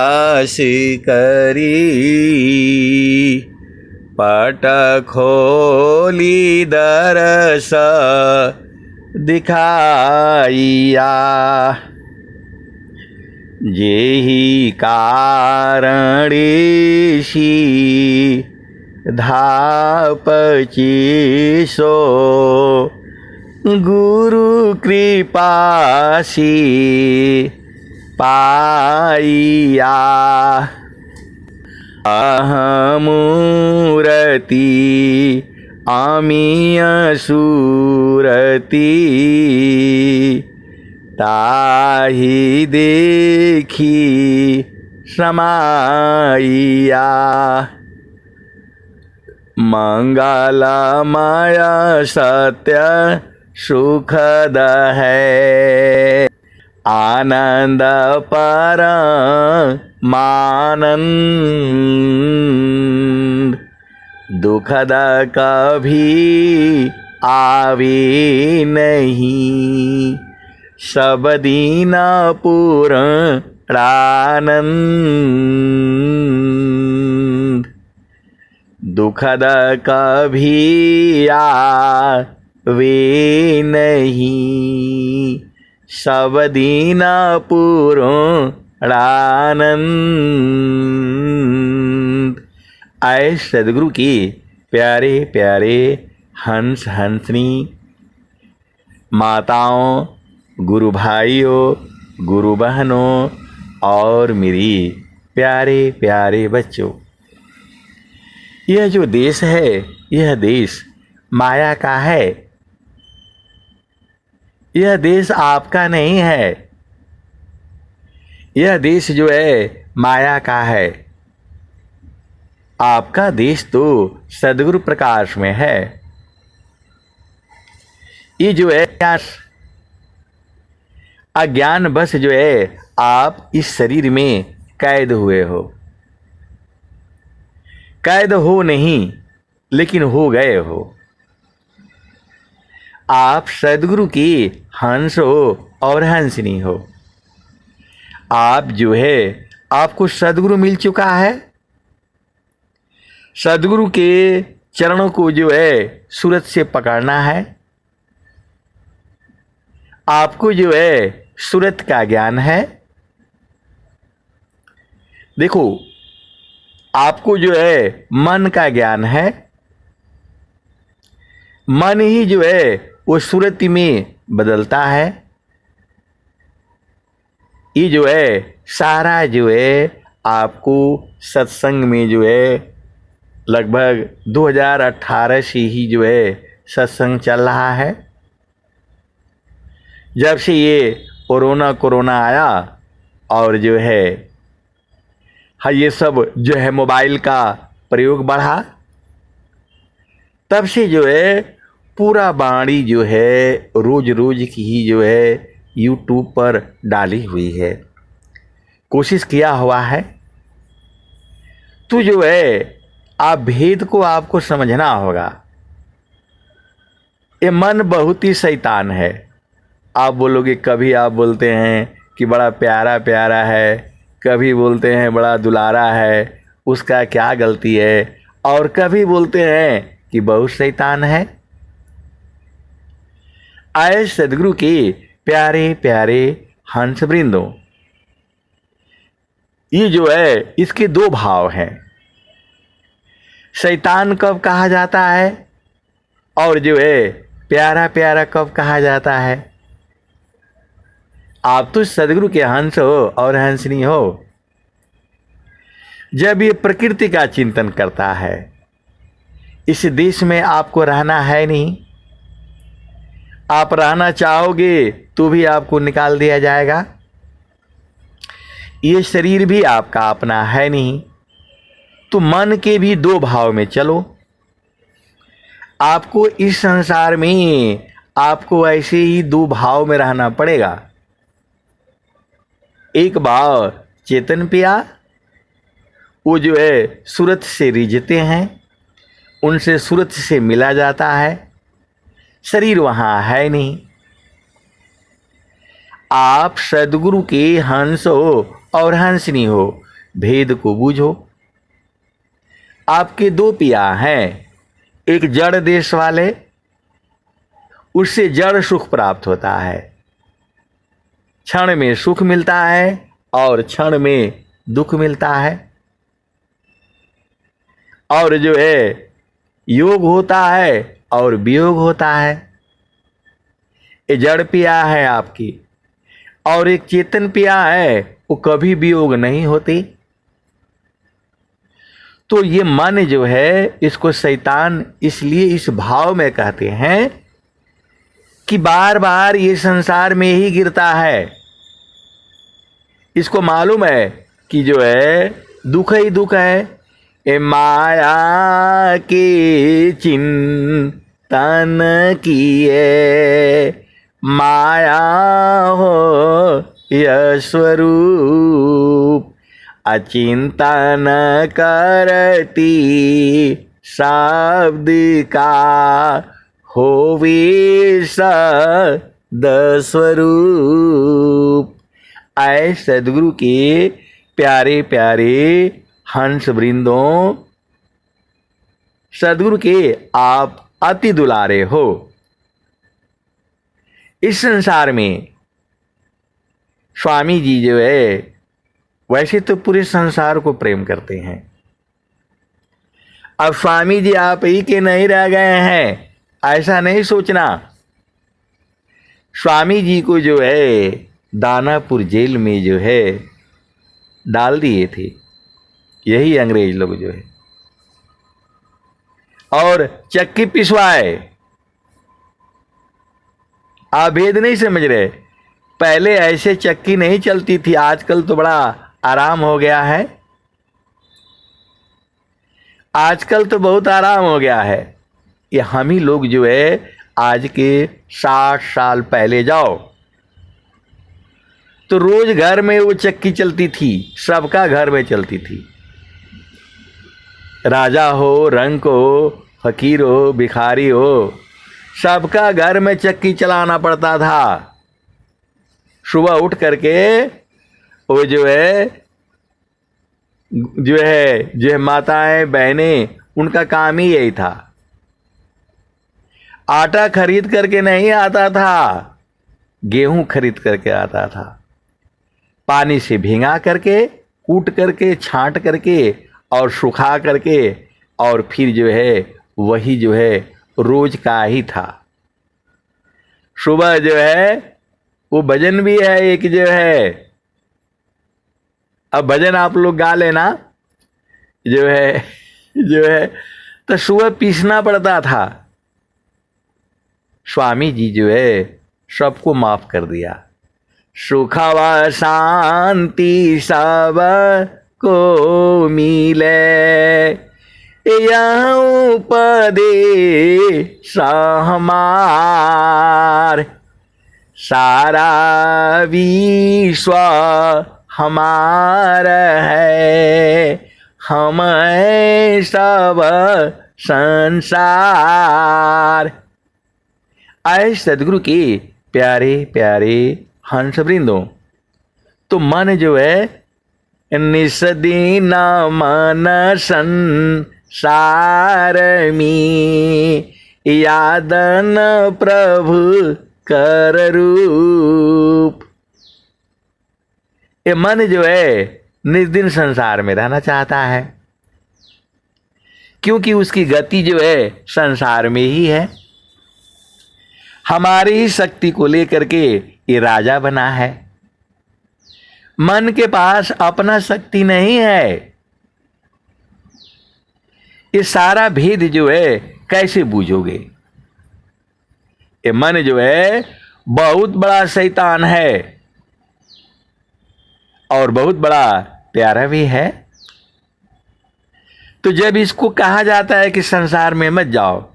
आस करी पट खोली दरस दिखाइया। जेहि कारणेशी धापची सो गुरु कृपासी पाइया। अहमूरति आमिय सूरति ताहि देखी समाइया। मंगलमय सत्य सुखद है आनंद परमानंद। दुखद कभी आवे नहीं सब दीन पूर्णानंद। दुखद कभी आवे नहीं सब दीन पूर्णानंद। आए सदगुरु की प्यारे प्यारे हंस हंसनी माताओं, गुरु भाइयों, गुरु बहनों और मेरी प्यारे प्यारे बच्चों। यह जो देश है, यह देश माया का है। यह देश आपका नहीं है। यह देश जो है माया का है। आपका देश तो सद्गुरु प्रकाश में है। ये जो है अज्ञान बस जो है आप इस शरीर में कैद हुए हो। कैद हो नहीं लेकिन हो गए हो। आप सद्गुरु की हंस हो और हंसनी हो। आप जो है आपको सद्गुरु मिल चुका है। सद्गुरु के चरणों को जो है सूरत से पकड़ना है। आपको जो है सूरत का ज्ञान है। देखो, आपको जो है मन का ज्ञान है। मन ही जो है वो सूरत में बदलता है। ये जो है सारा जो है आपको सत्संग में जो है लगभग 2018 से ही जो है सत्संग चल रहा है। जब से ये कोरोना आया और जो है ये सब जो है मोबाइल का प्रयोग बढ़ा, तब से जो है पूरा वाणी जो है रोज रोज की ही जो है यूट्यूब पर डाली हुई है। कोशिश किया हुआ है। तो जो है आप भेद को आपको समझना होगा। ये मन बहुत ही शैतान है। आप बोलोगे, कभी आप बोलते हैं कि बड़ा प्यारा प्यारा है, कभी बोलते हैं बड़ा दुलारा है, उसका क्या गलती है, और कभी बोलते हैं कि बहुत शैतान है। आए सदगुरु के प्यारे प्यारे हंस वृंदों, ये जो है इसके दो भाव हैं। शैतान कब कहा जाता है और जो है प्यारा प्यारा कब कहा जाता है। आप तो सदगुरु के हंस हो और हंसनी हो जब ये प्रकृति का चिंतन करता है। इस देश में आपको रहना है नहीं। आप रहना चाहोगे तो भी आपको निकाल दिया जाएगा। ये शरीर भी आपका अपना है नहीं। तो मन के भी दो भाव में चलो। आपको इस संसार में आपको ऐसे ही दो भाव में रहना पड़ेगा। एक भाव चेतन पिया, वो जो है सूरत से रिझते हैं, उनसे सूरत से मिला जाता है, शरीर वहाँ है नहीं। आप सद्गुरु के हंस हो और हंसनी हो, भेद को बूझो। आपके दो पिया हैं, एक जड़ देश वाले, उससे जड़ सुख प्राप्त होता है, क्षण में सुख मिलता है और क्षण में दुख मिलता है। और जो है योग होता है और वियोग होता है। ये जड़ पिया है आपकी, और एक चेतन पिया है, वो कभी वियोग नहीं होती। तो ये मन जो है, इसको शैतान इसलिए इस भाव में कहते हैं कि बार बार ये संसार में ही गिरता है। इसको मालूम है कि जो है दुख ही दुख है। ए माया के चिंतन किए, माया हो यह स्वरूप, अचिंतन करती शब्द का होवे सद स्वरूप। आए सदगुरु के प्यारे प्यारे हंस वृंदों, सदगुरु के आप अति दुलारे हो। इस संसार में स्वामी जी जो है वैसे तो पूरे संसार को प्रेम करते हैं। अब स्वामी जी आप ही के नहीं रह गए हैं, ऐसा नहीं सोचना। स्वामी जी को जो है दानापुर जेल में जो है डाल दिए थे यही अंग्रेज लोग जो है, और चक्की पिसवाए। आप भेद नहीं समझ रहे। पहले ऐसे चक्की नहीं चलती थी, आजकल तो बड़ा आराम हो गया है। आजकल तो बहुत आराम हो गया है। ये हम ही लोग जो है आज के 60 साल पहले जाओ तो रोज घर में वो चक्की चलती थी, सबका घर में चलती थी। राजा हो, रंक हो, फकीर हो, भिखारी हो, सबका घर में चक्की चलाना पड़ता था। सुबह उठ करके वो जो है माताएं बहनें, उनका काम ही यही था। आटा खरीद करके नहीं आता था, गेहूं खरीद करके आता था। पानी से भिंगा करके, कूट करके, छांट करके और सुखा करके, और फिर जो है वही जो है रोज का ही था। सुबह जो है वो भजन भी है एक जो है, अब भजन आप लोग गा लेना जो है तो सुबह पीसना पड़ता था। स्वामी जी जो है सबको माफ कर दिया। सुख व शांति सब को मिले, यह उपदेश हमार, सारा विश्व हमार है, हम सब संसार। आए सदगुरु के प्यारे प्यारे हंस वृंदों, तो मन जो है निस्दिन मन संसार में, यादन प्रभु कर रूप। ये मन जो है निस्दिन संसार में रहना चाहता है, क्योंकि उसकी गति जो है संसार में ही है। हमारी ही शक्ति को लेकर के ये राजा बना है। मन के पास अपना शक्ति नहीं है। ये सारा भेद जो है कैसे बूझोगे? ये मन जो है बहुत बड़ा शैतान है और बहुत बड़ा प्यारा भी है। तो जब इसको कहा जाता है कि संसार में मत जाओ,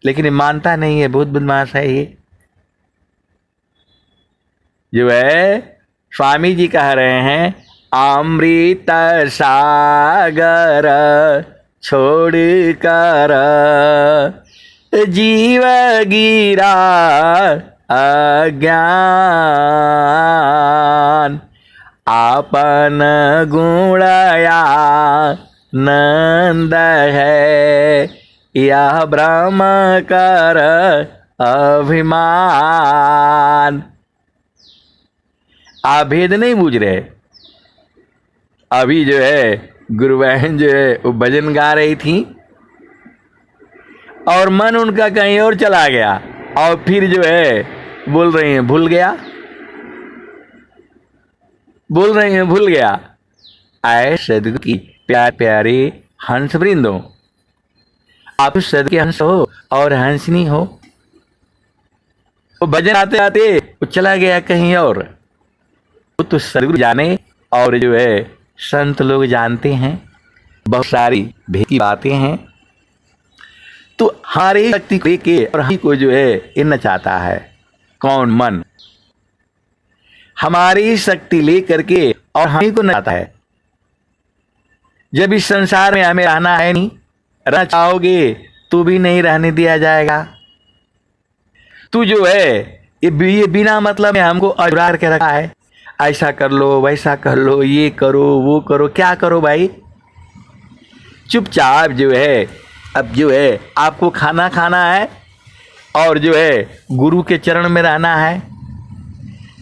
लेकिन ये मानता नहीं है, बहुत बदमाश है ये जो है। स्वामी जी कह रहे हैं अमृत सागर छोड़ कर जीव गिरा अज्ञान, आपन गुणया नंद है, यह ब्रह्म कर अभिमान। आप भेद नहीं बूझ रहे। अभी जो है गुरु बहन जो है वो भजन गा रही थी और मन उनका कहीं और चला गया और फिर जो है बोल रही हैं भूल गया, बोल रही हैं भूल गया। आए सदगुरु की प्यार प्यारे हंस वृंदो, आप सद के हंस हो और हंसनी हो। वो भजन आते आते वो चला गया कहीं और। वो तो सदगुरु जाने और जो है संत लोग जानते हैं, बहुत सारी भेद की बातें हैं। तो हमारी शक्ति को लेके और हम को जो है ये नचाता है कौन? मन। हमारी शक्ति लेकर के और हम ही को नचाता है। जब इस संसार में हमें रहना है नहीं, रहना चाहोगे तो भी नहीं रहने दिया जाएगा। तू जो है ये बिना मतलब में हमको अजुरा के रखा है, ऐसा कर लो वैसा कर लो, ये करो वो करो। क्या करो भाई? चुपचाप जो है अब जो है आपको खाना खाना है और जो है गुरु के चरण में रहना है।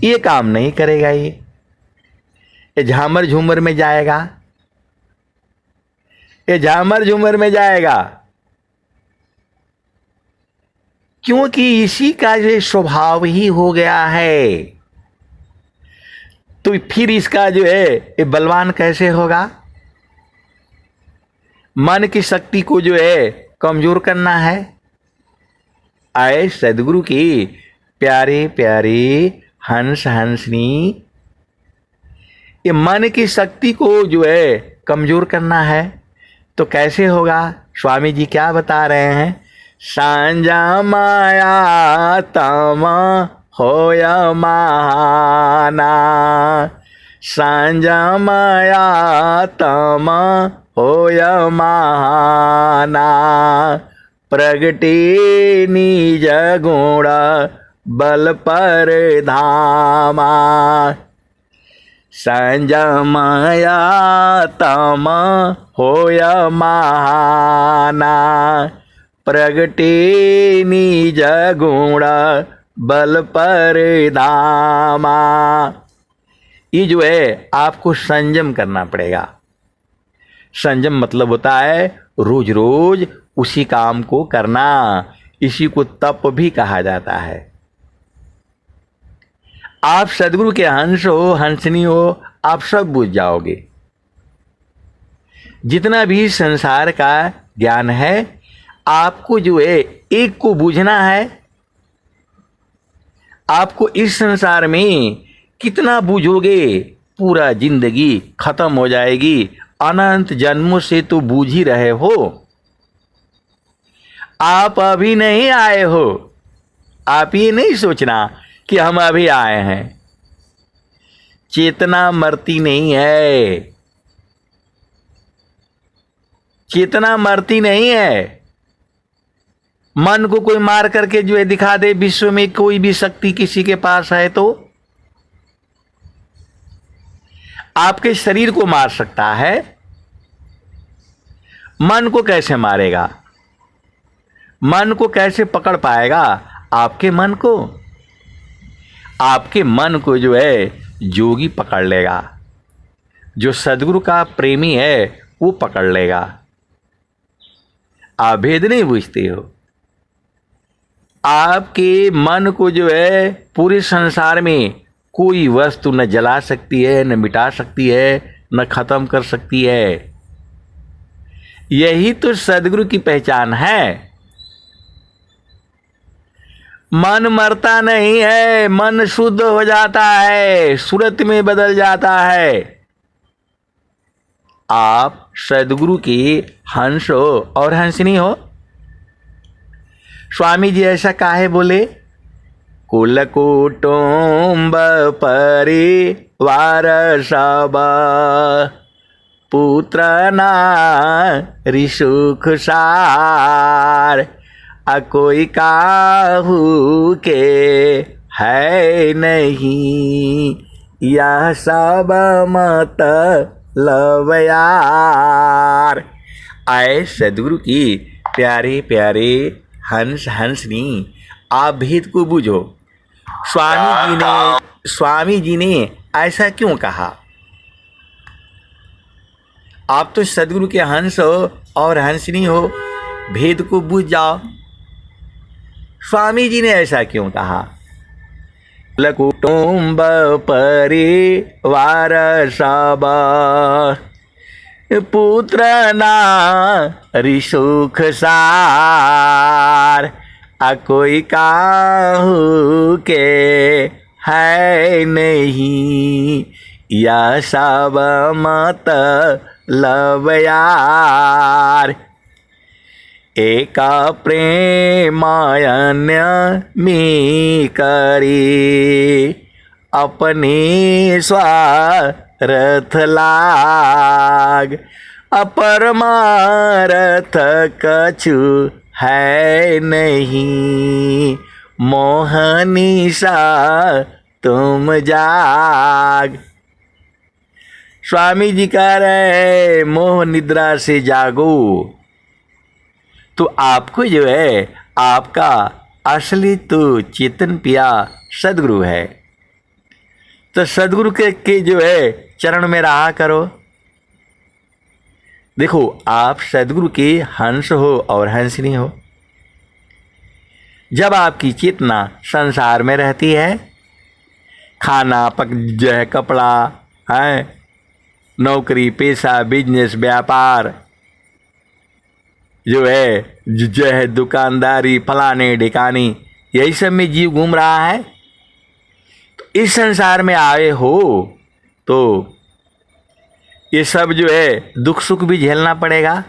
ये काम नहीं करेगा, ये झामर झूमर में जाएगा, ये झामर झूमर में जाएगा। क्योंकि इसी का ये स्वभाव ही हो गया है। तो फिर इसका जो है ये बलवान कैसे होगा? मन की शक्ति को जो है कमजोर करना है। आए सदगुरु की प्यारे प्यारे हंस हंसनी, ये मन की शक्ति को जो है कमजोर करना है। तो कैसे होगा? स्वामी जी क्या बता रहे हैं? सांझा माया तमा होया महाना, सांझा माया तमा होया महाना, प्रगटे निज गुण बल पर धामा, सांझा माया तमा होया महाना, प्रगटे निज गुण बल पर धामा। ये जो है आपको संयम करना पड़ेगा। संयम मतलब होता है रोज रोज उसी काम को करना। इसी को तप भी कहा जाता है। आप सदगुरु के हंस हो, हंसनी हो, आप सब बुझ जाओगे। जितना भी संसार का ज्ञान है आपको जो है एक को बूझना है। आपको इस संसार में कितना बूझोगे, पूरा जिंदगी खत्म हो जाएगी। अनंत जन्मों से तो बूझ ही रहे हो। आप अभी नहीं आए हो। आप ये नहीं सोचना कि हम अभी आए हैं। चेतना मरती नहीं है, चेतना मरती नहीं है। मन को कोई मार करके जो है दिखा दे विश्व में कोई भी शक्ति किसी के पास है तो आपके शरीर को मार सकता है, मन को कैसे मारेगा? मन को कैसे पकड़ पाएगा? आपके मन को, आपके मन को जो है जोगी पकड़ लेगा। जो सदगुरु का प्रेमी है वो पकड़ लेगा। आप भेद नहीं बूझते हो। आपके मन को जो है पूरे संसार में कोई वस्तु न जला सकती है, न मिटा सकती है, न खत्म कर सकती है। यही तो सदगुरु की पहचान है। मन मरता नहीं है, मन शुद्ध हो जाता है, सूरत में बदल जाता है। आप सदगुरु की हंस हो और हंसनी हो। स्वामी जी ऐसा काहे बोले? कुल कुटुंब परिवार सब, पुत्र नारी सुख सार, कोई काहू के है नहीं यह सब मत लब यार। आए सदगुरु की प्यारे प्यारे हंस हंसनी, आप भेद को बूझो। स्वामी जी ने ऐसा क्यों कहा? आप तो सदगुरु के हंस हो और हंसनी हो, भेद को बूझ जाओ। स्वामी जी ने ऐसा क्यों कहा? कुटुंब परिवार सब, पुत्र नारी सुख सार, कोई काहू के है नहीं, यह सब मत लब यार। एक प्रेम अन्य मी करी, अपनी स्वार्थ लाग, अपरमार्थ कछु है नहीं, मोहनी सा तुम जाग। स्वामी जी कह रहे मोह निद्रा से जागो। तो आपको जो है आपका असली तो चेतन पिया सदगुरु है, तो सदगुरु के जो है चरण में रहा करो। देखो आप सदगुरु के हंस हो और हंसनी हो। जब आपकी चेतना संसार में रहती है, खाना पक जो है, कपड़ा है, नौकरी पेशा बिजनेस व्यापार जो है दुकानदारी फलाने ढिकानी, यही सब में जीव घूम रहा है। तो इस संसार में आए हो तो ये सब जो है दुख सुख भी झेलना पड़ेगा।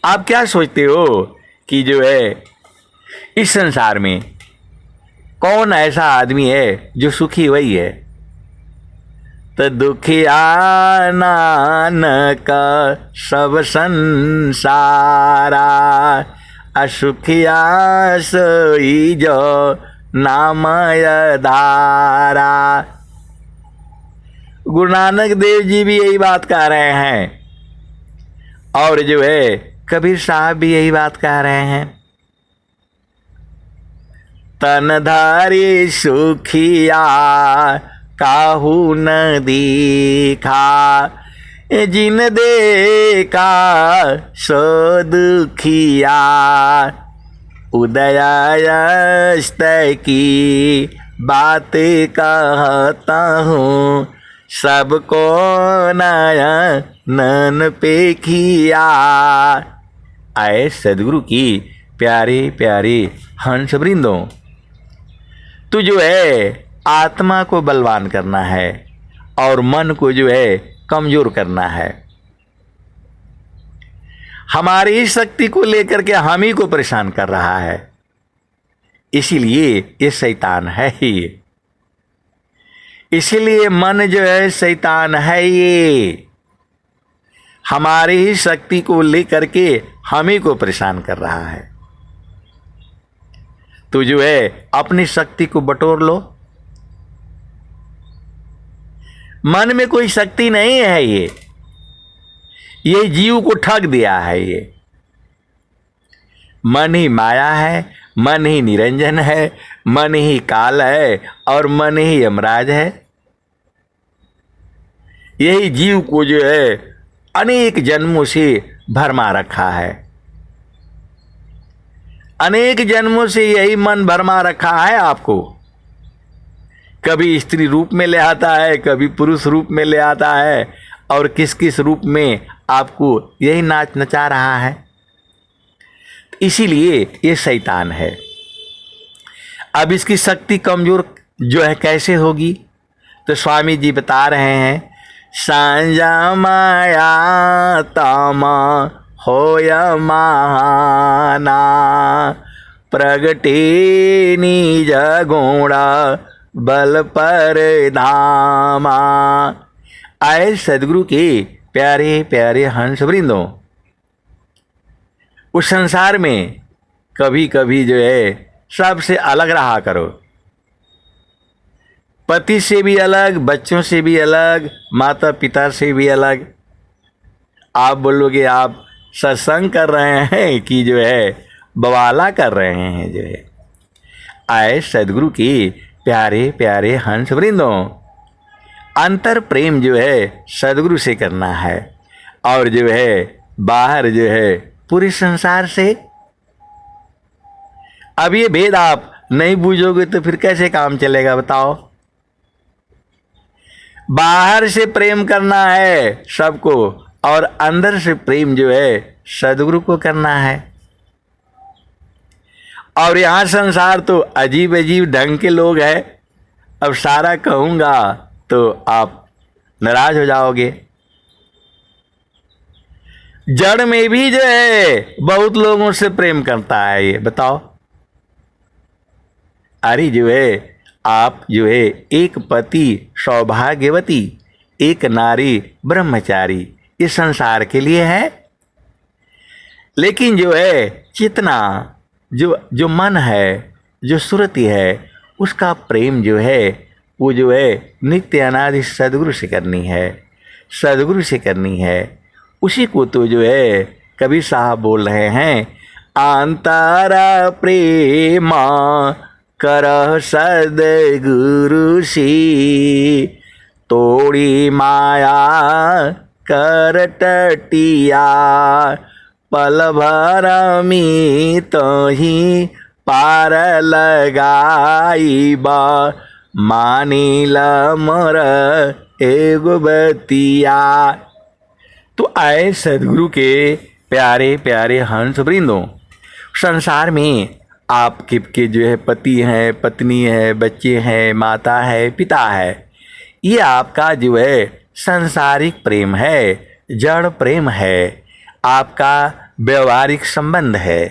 आप क्या सोचते हो कि जो है इस संसार में कौन ऐसा आदमी है जो सुखी वही है? तो दुखिया नानक सब संसारा, असुखिया सोई जो नामय धारा। गुरु नानक देव जी भी यही बात कह रहे हैं और जो है कबीर साहब भी यही बात कह रहे हैं। तनधारी सुखिया काहू न देखा, जिन देखा सो दुखिया, उदयास्त की बात कहता हूँ, सबको नयन पे किया। आए सदगुरु की प्यारे प्यारे हंस वृंदों, तू जो है आत्मा को बलवान करना है और मन को जो है कमजोर करना है। हमारी शक्ति को लेकर के हम ही को परेशान कर रहा है, इसीलिए ये शैतान है ही। इसीलिए मन जो है शैतान है, ये हमारी ही शक्ति को लेकर के हम ही को परेशान कर रहा है। तो जो है अपनी शक्ति को बटोर लो। मन में कोई शक्ति नहीं है, ये जीव को ठग दिया है। ये मन ही माया है, मन ही निरंजन है, मन ही काल है और मन ही यमराज है। यही जीव को जो है अनेक जन्मों से भरमा रखा है। अनेक जन्मों से यही मन भरमा रखा है आपको। कभी स्त्री रूप में ले आता है, कभी पुरुष रूप में ले आता है, और किस किस रूप में आपको यही नाच नचा रहा है। इसीलिए ये शैतान है। अब इसकी शक्ति कमजोर जो है कैसे होगी? तो स्वामी जी बता रहे हैं, सांजा माया तामा होय महाना, प्रगटे निज गुणा बल पर धामा। आए सदगुरु के प्यारे प्यारे हंस वृंदों, उस संसार में कभी कभी जो है सबसे अलग रहा करो। पति से भी अलग, बच्चों से भी अलग, माता पिता से भी अलग। आप बोलोगे आप सत्संग कर रहे हैं कि जो है बवाला कर रहे हैं। जो है आए सदगुरु की प्यारे प्यारे हंस वृंदों, अंतर प्रेम जो है सदगुरु से करना है, और जो है बाहर जो है पूरे संसार से। अब ये भेद आप नहीं बूझोगे तो फिर कैसे काम चलेगा बताओ। बाहर से प्रेम करना है सबको, और अंदर से प्रेम जो है सदगुरु को करना है। और यहां संसार तो अजीब अजीब ढंग के लोग हैं। अब सारा कहूंगा तो आप नाराज हो जाओगे। जड़ में भी जो है बहुत लोगों से प्रेम करता है, ये बताओ। अरे जो है आप जो है एक पति सौभाग्यवती, एक नारी ब्रह्मचारी, इस संसार के लिए है। लेकिन जो है चेतना, जो मन है, जो सुरति है, उसका प्रेम जो है वो जो है नित्य अनादि सदगुरु से करनी है, सदगुरु से करनी है। उसी को तो जो है कबीर साहब बोल रहे हैं, अंतरा प्रेमा करह सदगुरु सी, तोड़ी माया कर टटिया, पल भर मी तही पार लगाईबा, मानिल मोर एगो बतिया। तो आए सदगुरु के प्यारे प्यारे हंस वृंदों, संसार में आपके जो है पति हैं, पत्नी है, बच्चे हैं, माता है, पिता है, ये आपका जो है सांसारिक प्रेम है, जड़ प्रेम है, आपका व्यवहारिक संबंध है।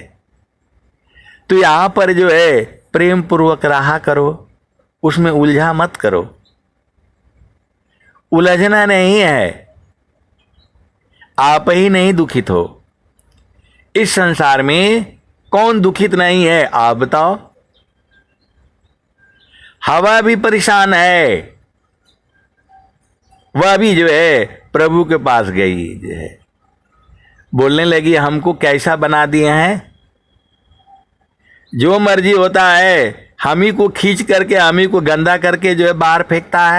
तो यहाँ पर जो है प्रेम पूर्वक रहा करो, उसमें उलझा मत करो। उलझना नहीं है, आप ही नहीं दुखित हो। इस संसार में कौन दुखित नहीं है आप बताओ। हवा भी परेशान है, वह भी जो है प्रभु के पास गई, जो है बोलने लगी हमको कैसा बना दिए हैं, जो मर्जी होता है हम ही को खींच करके, हम ही को गंदा करके जो है बाहर फेंकता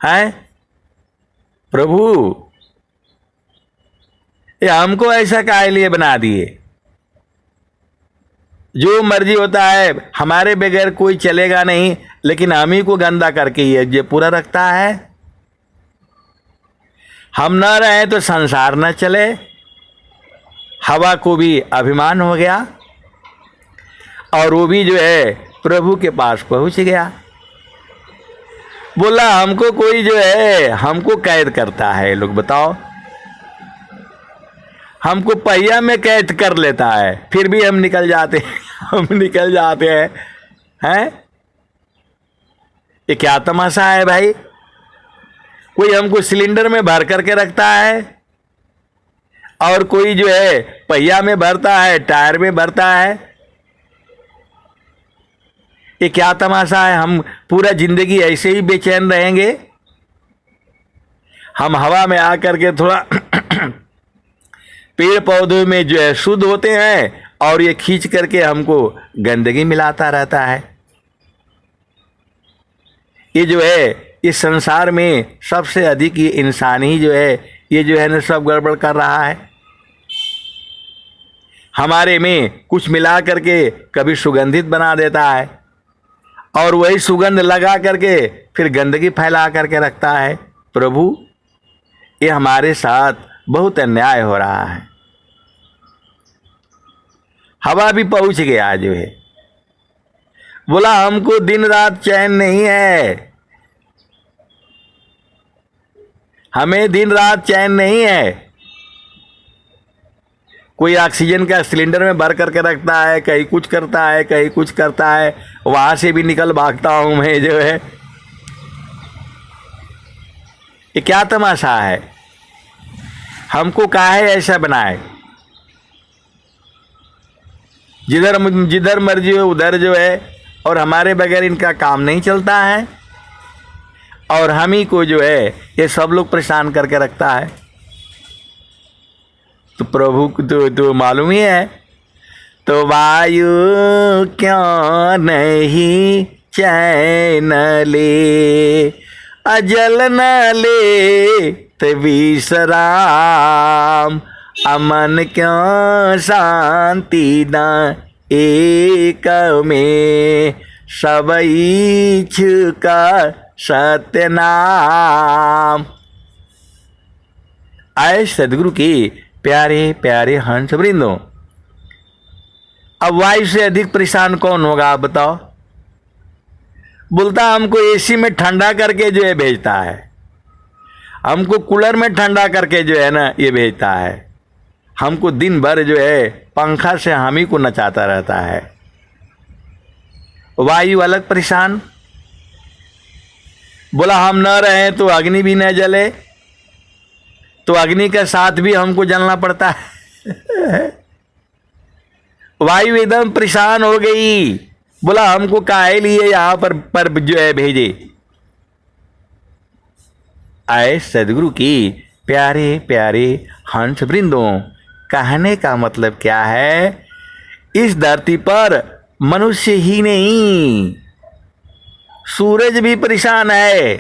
है। प्रभु ये हमको ऐसा काहे लिए बना दिए, जो मर्जी होता है हमारे बगैर कोई चलेगा नहीं, लेकिन हम ही को गंदा करके ये पूरा रखता है। हम न रहे तो संसार न चले। हवा को भी अभिमान हो गया और वो भी जो है प्रभु के पास पहुंच गया। बोला हमको कोई जो है हमको कैद करता है, लोग बताओ, हमको पहिया में कैद कर लेता है, फिर भी हम निकल जाते हैं, हम निकल जाते हैं। ये क्या तमाशा है भाई। कोई हमको सिलेंडर में भर करके रखता है और कोई जो है पहिया में भरता है, टायर में भरता है। ये क्या तमाशा है। हम पूरा जिंदगी ऐसे ही बेचैन रहेंगे। हम हवा में आकर के थोड़ा पेड़ पौधों में जो है शुद्ध होते हैं और ये खींच करके हमको गंदगी मिलाता रहता है। ये जो है इस संसार में सबसे अधिक ये इंसान ही जो है ये जो है ना सब गड़बड़ कर रहा है। हमारे में कुछ मिला करके कभी सुगंधित बना देता है और वही सुगंध लगा करके फिर गंदगी फैला करके रखता है। प्रभु ये हमारे साथ बहुत अन्याय हो रहा है। हवा भी पहुंच गया जो है, बोला हमको दिन रात चैन नहीं है, हमें दिन रात चैन नहीं है। कोई ऑक्सीजन का सिलेंडर में भर करके रखता है, कहीं कुछ करता है, कहीं कुछ करता है, वहां से भी निकल भागता हूं मैं जो है। ये क्या तमाशा है। हमको काहे ऐसा बनाए। जिधर मर्जी हो उधर जो है और हमारे बगैर इनका काम नहीं चलता है, और हम ही को जो है ये सब लोग परेशान करके रखता है। तो प्रभु को तो मालूम ही है। तो वायु क्यों नहीं चैन ले, अजल न ले ते विश्राम, अमन क्यों शांति न एक में, सब इच्छुका सत्य नाम। आए सदगुरु के प्यारे प्यारे हंस वृंदों, अब वायु से अधिक परेशान कौन होगा आप बताओ। बोलता हमको एसी में ठंडा करके जो है भेजता है, हमको कूलर में ठंडा करके जो है ना ये भेजता है, हमको दिन भर जो है पंखा से हम ही को नचाता रहता है। वायु अलग परेशान, बोला हम न रहे तो अग्नि भी न जले, तो अग्नि के साथ भी हमको जलना पड़ता है। वायु एकदम परेशान हो गई, बोला हमको काहे लिए यहां पर जो है भेजे। आए सदगुरु की प्यारे प्यारे हंस वृंदों, कहने का मतलब क्या है, इस धरती पर मनुष्य ही नहीं सूरज भी परेशान है।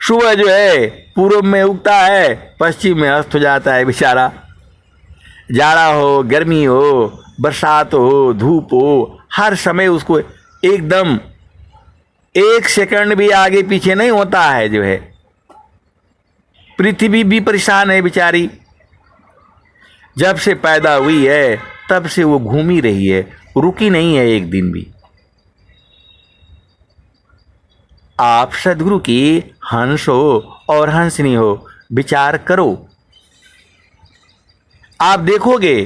सुबह जो है पूर्व में उगता है, पश्चिम में अस्त हो जाता है बेचारा। जाड़ा हो, गर्मी हो, बरसात हो, धूप हो, हर समय उसको एकदम एक सेकंड भी आगे पीछे नहीं होता है जो है। पृथ्वी भी परेशान है बेचारी, जब से पैदा हुई है तब से वो घूम ही रही है, रुकी नहीं है एक दिन भी। आप सदगुरु की हंस हो और हंसनी हो, विचार करो। आप देखोगे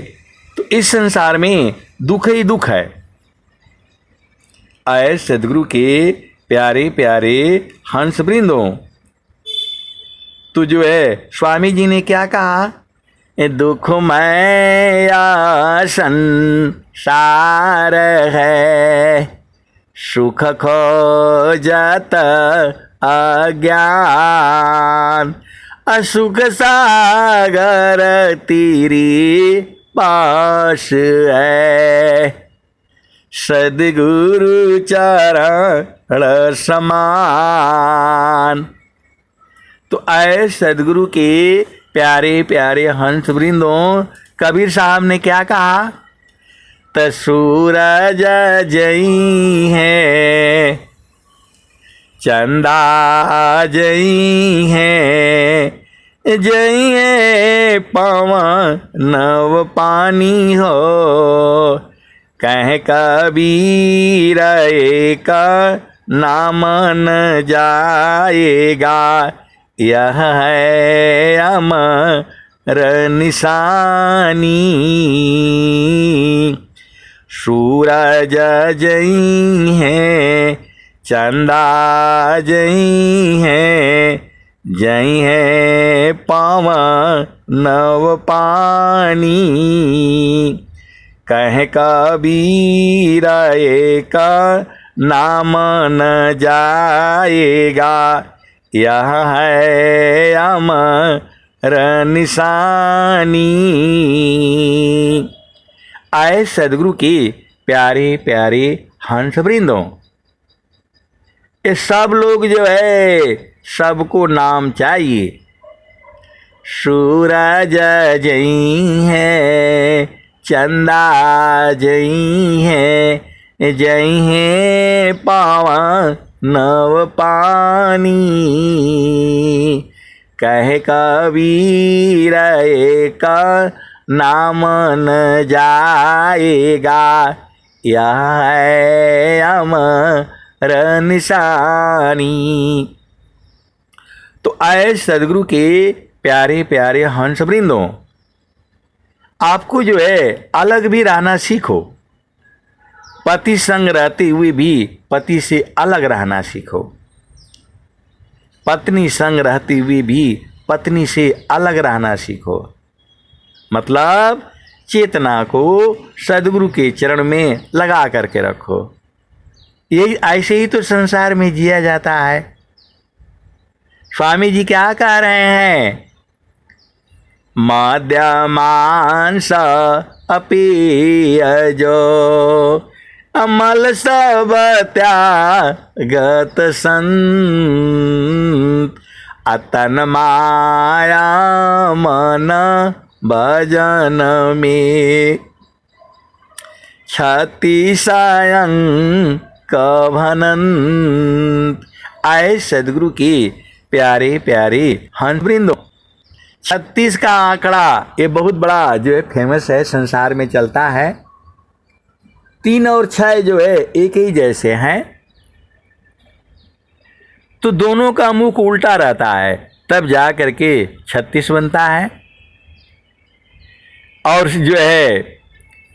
तो इस संसार में दुख ही दुख है। आए सदगुरु के प्यारे प्यारे हंस वृंदों, तो जो है स्वामी जी ने क्या कहा, दुख में संसार है, सुख खोजत अज्ञान, असुख सागर तेरी पास है, सदगुरु चरण समान। तो आए सदगुरु के प्यारे प्यारे हंस वृंदों, कबीर साहब ने क्या कहा, त सूरज जई है, चंदा जई है, जई है पवन नव पानी हो, कह कबीर एक नाम न जाएगा, यह है अमर निशानी। सूरज जई है, चंदा जई है, जई है पवन नव पानी, कह कबीर एक नाम न जाएगा, यह है अमर निशानी। आए सदगुरु के प्यारे प्यारे हंस वृंदों, ये सब लोग जो है सबको नाम चाहिए। सूरज जई है, चंदा जई है, जई है पावन नव पानी, कह कबीर एक नाम न जाएगा, यह है अमर निशानी। तो आए सदगुरु के प्यारे प्यारे हंस वृंदों, आपको जो है अलग भी रहना सीखो। पति संग रहते हुए भी पति से अलग रहना सीखो। पत्नी संग रहते हुए भी पत्नी से अलग रहना सीखो। मतलब चेतना को सदगुरु के चरण में लगा करके रखो। यही ऐसे ही तो संसार में जिया जाता है। स्वामी जी क्या कह रहे हैं? मद्यमांस अपीयजो अमल सब त्यागत संत अतन माया मन भजन में छत्तीसयं कभनंत। आए सदगुरु की प्यारे प्यारे हंस वृंदो। 36 का आंकड़ा ये बहुत बड़ा जो है फेमस है, संसार में चलता है। 3 और 6 जो है एक ही जैसे हैं, तो दोनों का मुख उल्टा रहता है, तब जा करके 36 बनता है। और जो है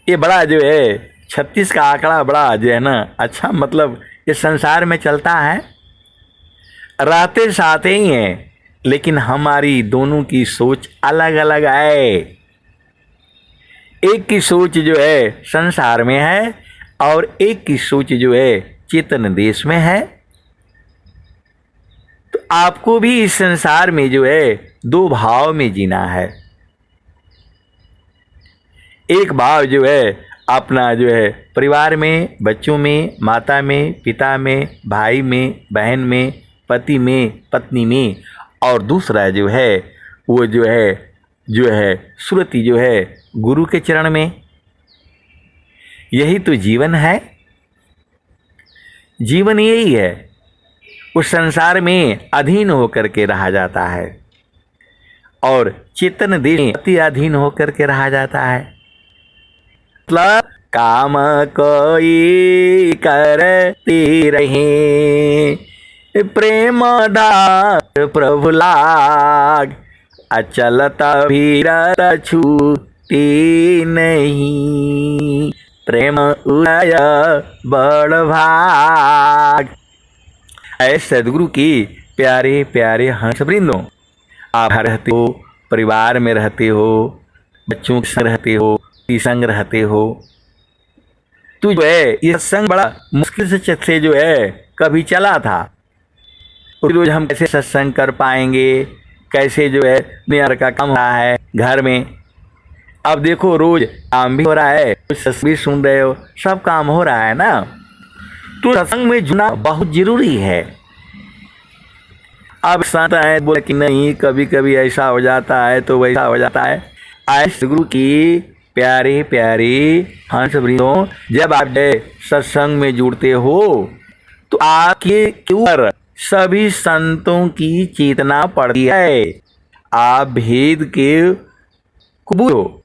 ये बड़ा जो है 36 का आंकड़ा बड़ा जो है ना अच्छा, मतलब ये संसार में चलता है, रहते साथ ही हैं, लेकिन हमारी दोनों की सोच अलग अलग है। एक की सोच जो है संसार में है और एक की सोच जो है चेतन देश में है। तो आपको भी इस संसार में जो है 2 भाव में जीना है। एक भाव जो है अपना जो है परिवार में, बच्चों में, माता में, पिता में, भाई में, बहन में, पति में, पत्नी में, और दूसरा जो है वो जो है सुरति जो है गुरु के चरण में। यही तो जीवन है। जीवन यही है, उस संसार में अधीन होकर के रहा जाता है और चेतन देश में अति अधीन होकर के रहा जाता है। मतलब काम कोई करती रहे प्रेम दार प्रभु लाग अचलत भीरत छूटी नहीं प्रेम उदय बड़ भाग। ऐ सदगुरु की प्यारे प्यारे हंस वृंदों, आप रहते हो, परिवार में रहते हो, बच्चों के संग रहते हो, संग रहते हो, तो जो है ये सत्संग बड़ा मुश्किल से जो है कभी चला था। रोज हम कैसे सत्संग कर पाएंगे, कैसे जो है नियर का काम हो रहा है घर में। अब देखो रोज काम भी हो रहा है, कुछ सत्संग भी सुन रहे हो, सब काम हो रहा है ना, तो सत्संग में जुड़ना बहुत जरूरी है। अब संत है बोले कि नहीं कभी कभी ऐसा हो जाता है तो वैसा हो जाता है। ऐसे गुरु की प्यारे प्यारे हंस वृंदों, जब आप सत्संग में जुड़ते हो तो आपके ऊपर सभी संतों की चेतना पड़ती है। आप भेद के कुबूरो,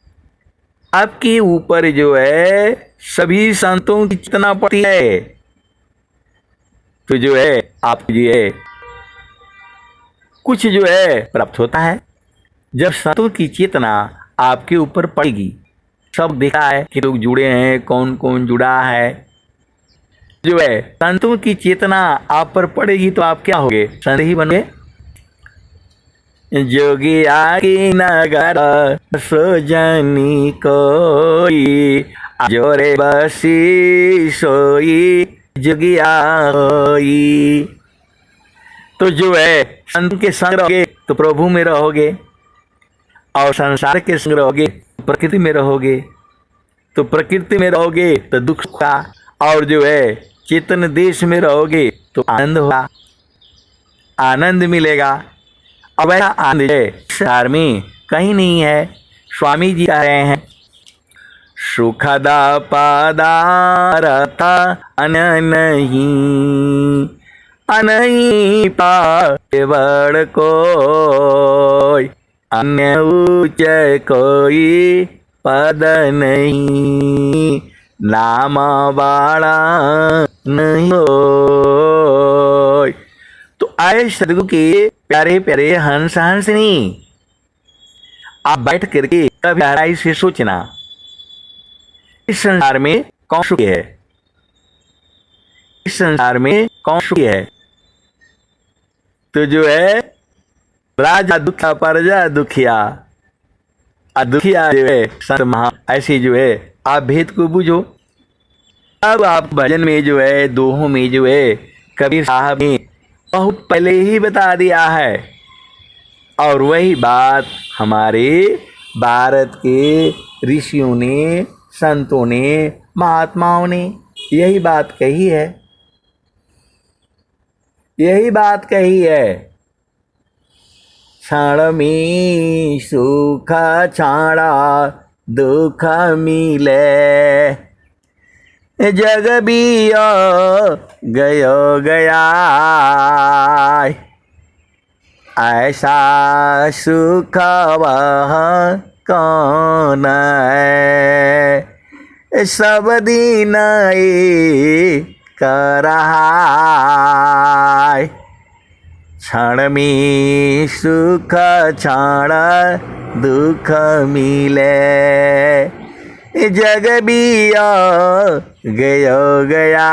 आपके ऊपर जो है सभी संतों की चेतना पड़ती है, तो जो है आप जो है कुछ जो है प्राप्त होता है। जब संतों की चेतना आपके ऊपर पड़ेगी, सब देखा है कि लोग जुड़े हैं, कौन कौन जुड़ा है, जो है संतों की चेतना आप पर पड़ेगी तो आप क्या होगे? संत ही बनोगे। जोगिया की नगर सोजनी कोई जोरे बसी सोई जोगिया होई। तो जो है संत के संग रहोगे तो प्रभु में रहोगे, और संसार के संग रहोगे प्रकृति में रहोगे, तो प्रकृति में रहोगे तो दुख का, और जो है चेतन देश में रहोगे तो आनंद होगा, आनंद मिलेगा। अब ऐसा आनंद संसार में कहीं नहीं है। स्वामी जी कह रहे हैं सुखद पदार्थ अनहि अनहि पावे बड़ कोई अन्य ऊंचे कोई पद नहीं नाम बाड़ा नहीं होय। तो आए सदगुरु के प्यारे प्यारे हंस हंसनी, आप बैठ करके कभी गहराई से सोचना इस संसार में कौन सुखी है, इस संसार में कौन सुखी है। तो जो है राजा दुखिया प्रजा दुखिया, दुखिया जो है संत महा, ऐसे जो है आप भेद को बुझो। अब आप भजन में जो है, दोहों में जो है, कबीर साहब ने बहुत पहले ही बता दिया है, और वही बात हमारे भारत के ऋषियों ने, संतों ने, महात्माओं ने यही बात कही है, यही बात कही है। क्षण में सुख छाड़ा दुख मिले, जग बियो गयो गया, ऐसा सुख वह कौन है, सब दिन कर रहा। क्षण में सुख क्षण दुख मिले, जग बियो गयो गया,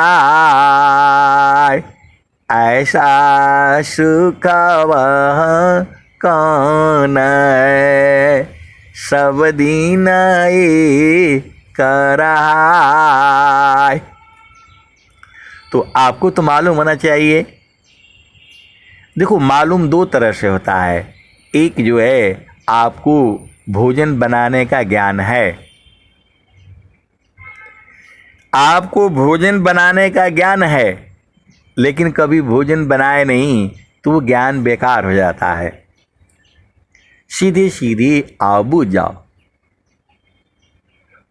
ऐसा सुख वह कौन है, सब दिन कर रहा है। तो आपको तो मालूम होना चाहिए। देखो, मालूम दो तरह से होता है। एक जो है आपको भोजन बनाने का ज्ञान है, आपको भोजन बनाने का ज्ञान है, लेकिन कभी भोजन बनाए नहीं तो वो ज्ञान बेकार हो जाता है। सीधे सीधे आओ बुझ जाओ।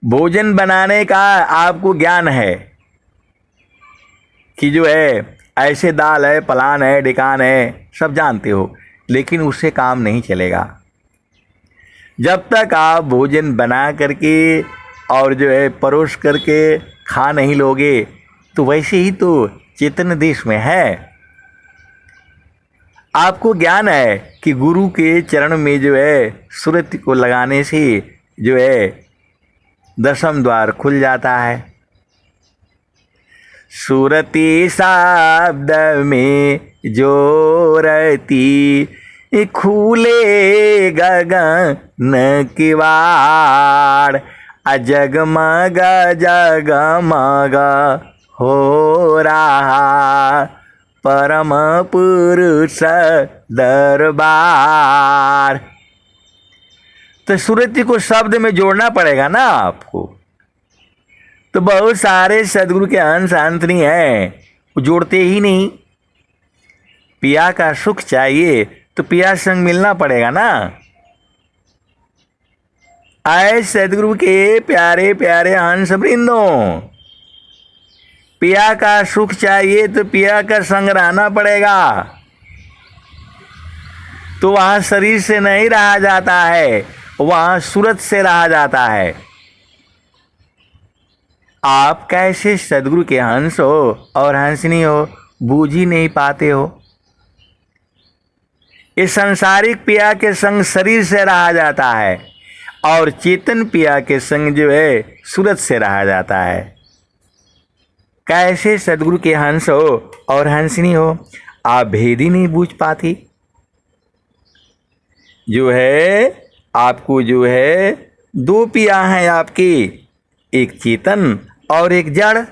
भोजन बनाने का आपको ज्ञान है कि जो है ऐसे दाल है, पलान है, ढिकान है, सब जानते हो, लेकिन उससे काम नहीं चलेगा। जब तक आप भोजन बना करके और जो है परोस करके खा नहीं लोगे, तो वैसे ही तो चेतन देश में है। आपको ज्ञान है कि गुरु के चरण में जो है सुरति को लगाने से जो है दशम द्वार खुल जाता है। सुरति शब्द में जोरती खुले गगन किवाड़, जगमग जगमग हो रहा परम पुरुष दरबार। तो सुरति को शब्द में जोड़ना पड़ेगा ना आपको। तो बहुत सारे सदगुरु के अंश अंतनी हैं, वो जोड़ते ही नहीं। पिया का सुख चाहिए तो पिया संग मिलना पड़ेगा ना। आए सदगुरु के प्यारे प्यारे हंस वृंदों, पिया का सुख चाहिए तो पिया का संग रहना पड़ेगा। तो वहां शरीर से नहीं रहा जाता है, वहां सूरत से रहा जाता है। आप कैसे सदगुरु के हंस हो और हंसनी हो, बूझ ही नहीं पाते हो। इस संसारिक पिया के संग शरीर से रहा जाता है और चेतन पिया के संग जो है सूरत से रहा जाता है। कैसे सदगुरु के हंस हो और हंसनी हो, आप भेद ही नहीं बूझ पाती। जो है आपको जो है दो पिया हैं आपकी, एक चेतन और एक जड़।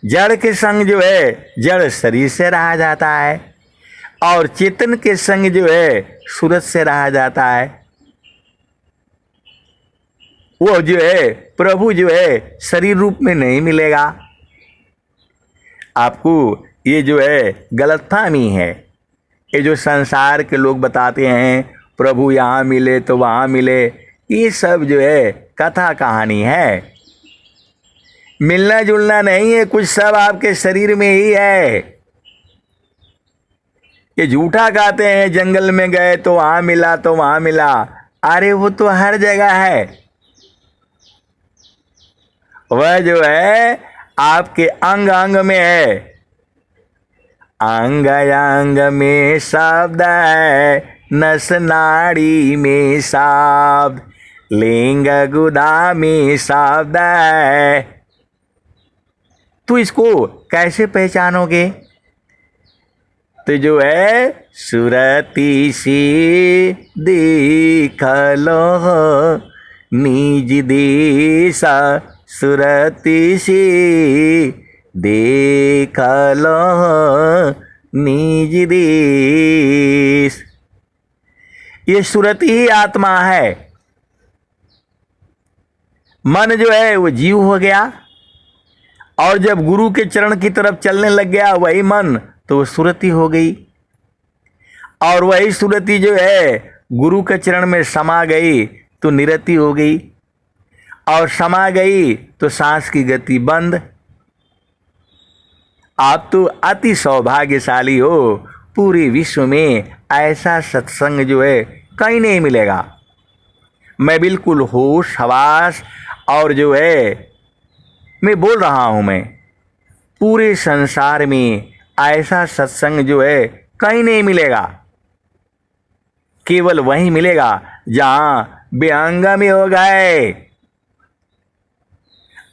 जड़ के संग जो है जड़ शरीर से रहा जाता है और चेतन के संग जो है सूरत से रहा जाता है। वो जो है प्रभु जो है शरीर रूप में नहीं मिलेगा आपको। ये जो है गलतफहमी है। ये जो संसार के लोग बताते हैं प्रभु यहाँ मिले तो वहाँ मिले, ये सब जो है कथा कहानी है। मिलना जुलना नहीं है, कुछ सब आपके शरीर में ही है। ये झूठा कहते हैं जंगल में गए तो वहाँ मिला तो वहाँ मिला। अरे वो तो हर जगह है। वह जो है आपके अंग अंग में है। अंग अंग में शब्द है, नस नाड़ी में शब्द, लिंग गुदा में शब्द है। तो इसको कैसे पहचानोगे? तो जो है सुरती सी देख लो निज देसा, सुरती सी देख लो निज देश। ये सुरती ही आत्मा है। मन जो है वो जीव हो गया, और जब गुरु के चरण की तरफ चलने लग गया वही मन, तो वो सुरति हो गई। और वही सुरति जो है गुरु के चरण में समा गई तो निरति हो गई, और समा गई तो सांस की गति बंद। आप तो अति सौभाग्यशाली हो, पूरे विश्व में ऐसा सत्संग जो है कहीं नहीं मिलेगा। मैं बिल्कुल होश हवास और जो है मैं बोल रहा हूं, मैं पूरे संसार में ऐसा सत्संग जो है कहीं नहीं मिलेगा। केवल वहीं मिलेगा जहां विहंगम हो गए।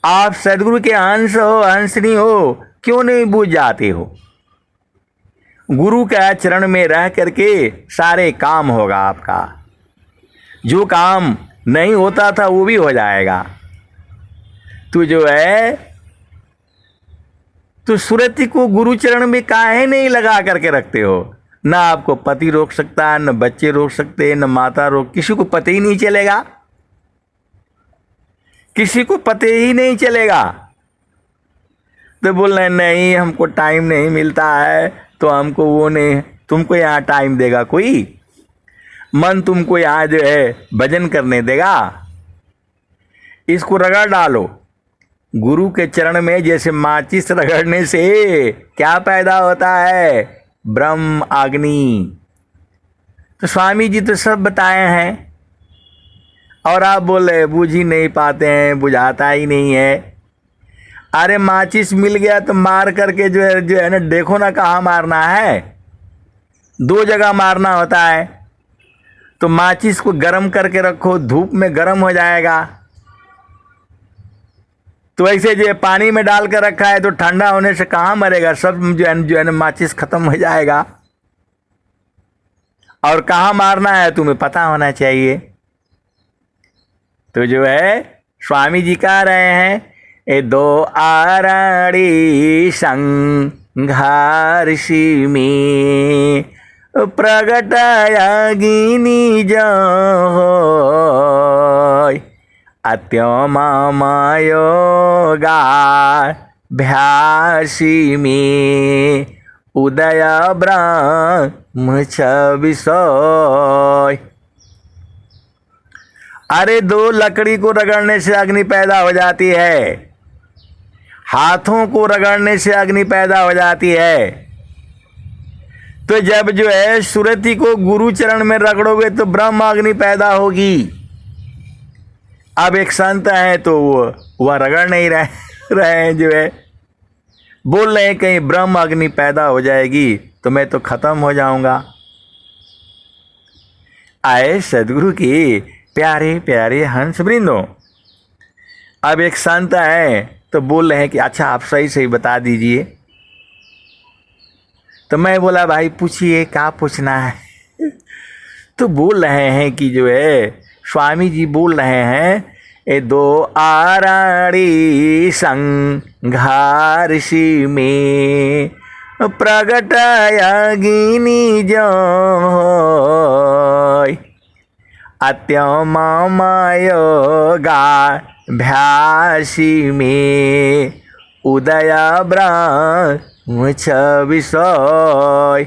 आप सदगुरु के अंश हो, हंसनी हो, क्यों नहीं बूझ जाते हो? गुरु के चरण में रह करके सारे काम होगा आपका। जो काम नहीं होता था वो भी हो जाएगा। तो जो है तो सुरति को गुरु चरण में काहे नहीं लगा करके रखते हो? ना आपको पति रोक सकता, न बच्चे रोक सकते, न माता रोक, किसी को पता ही नहीं चलेगा, किसी को पता ही नहीं चलेगा। तो बोल रहे नहीं हमको टाइम नहीं मिलता है, तो हमको वो नहीं, तुमको यहाँ टाइम देगा कोई? मन तुमको यहाँ जो है भजन करने देगा? इसको रगड़ डालो गुरु के चरण में। जैसे माचिस रगड़ने से क्या पैदा होता है? ब्रह्म अग्नि। तो स्वामी जी तो सब बताए हैं, और आप बोल रहे बूझ ही नहीं पाते हैं, बुझाता ही नहीं है। अरे माचिस मिल गया तो मार करके जो है ना, देखो ना कहाँ मारना है, 2 जगह मारना होता है। तो माचिस को गर्म करके रखो, धूप में गर्म हो जाएगा। तो ऐसे जो पानी में डाल कर रखा है तो ठंडा होने से कहाँ मरेगा, सब जो है ना माचिस खत्म हो जाएगा। और कहाँ मारना है तुम्हें पता होना चाहिए। तो जो है स्वामी जी कह रहे हैं, ए 2 आरणी संघर्षी में प्रगट अग्नि जो अत्यमामयोगा भ्यासी में उदय ब्रह्म छविसोय। अरे 2 लकड़ी को रगड़ने से अग्नि पैदा हो जाती है, हाथों को रगड़ने से अग्नि पैदा हो जाती है। तो जब जो है सुरति को गुरु चरण में रगड़ोगे तो ब्रह्म अग्नि पैदा होगी। अब एक संत है तो वह रगड़ नहीं रहे हैं, जो है बोल रहे हैं कहीं ब्रह्म अग्नि पैदा हो जाएगी तो मैं तो खत्म हो जाऊंगा। आए सदगुरु की प्यारे प्यारे हंस वृंदों। अब एक संत है तो बोल रहे हैं कि अच्छा आप सही सही बता दीजिए। तो मैं बोला भाई पूछिए क्या पूछना है। तो बोल रहे हैं कि जो है स्वामी जी बोल रहे हैं, ए 2 आरणी संघर्षी में प्रगट अग्नि जो अत्यमामयोगा भ्यासी में उदय ब्रह्म छविसोय।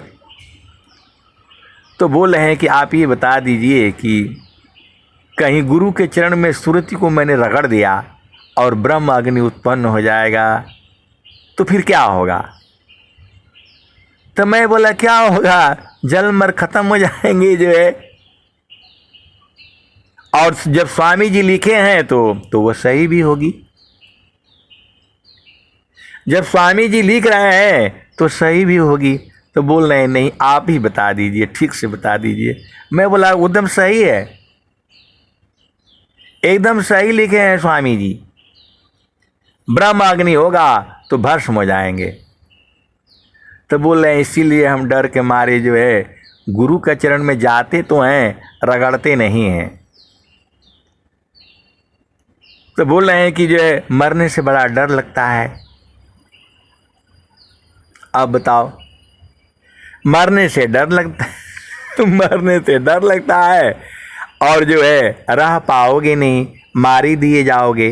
तो बोल रहे हैं कि आप ये बता दीजिए कि कहीं गुरु के चरण में सुरति को मैंने रगड़ दिया और ब्रह्म अग्नि उत्पन्न हो जाएगा तो फिर क्या होगा? तो मैं बोला क्या होगा, जल मर खत्म हो जाएंगे जो है। और जब स्वामी जी लिखे हैं तो वो सही भी होगी। जब स्वामी जी लिख रहे हैं तो सही भी होगी। तो बोल रहे हैं नहीं आप ही बता दीजिए, ठीक से बता दीजिए। मैं बोला एकदम सही है, एकदम सही लिखे हैं स्वामी जी। ब्रह्म अग्नि होगा तो भस्म हो जाएंगे। तो बोल रहे हैं इसीलिए हम डर के मारे जो है गुरु का चरण में जाते तो हैं, रगड़ते नहीं हैं। तो बोल रहे हैं कि जो है मरने से बड़ा डर लगता है। अब बताओ, मरने से डर लगता है मरने से डर लगता है और जो है रह पाओगे नहीं, मारी दिए जाओगे।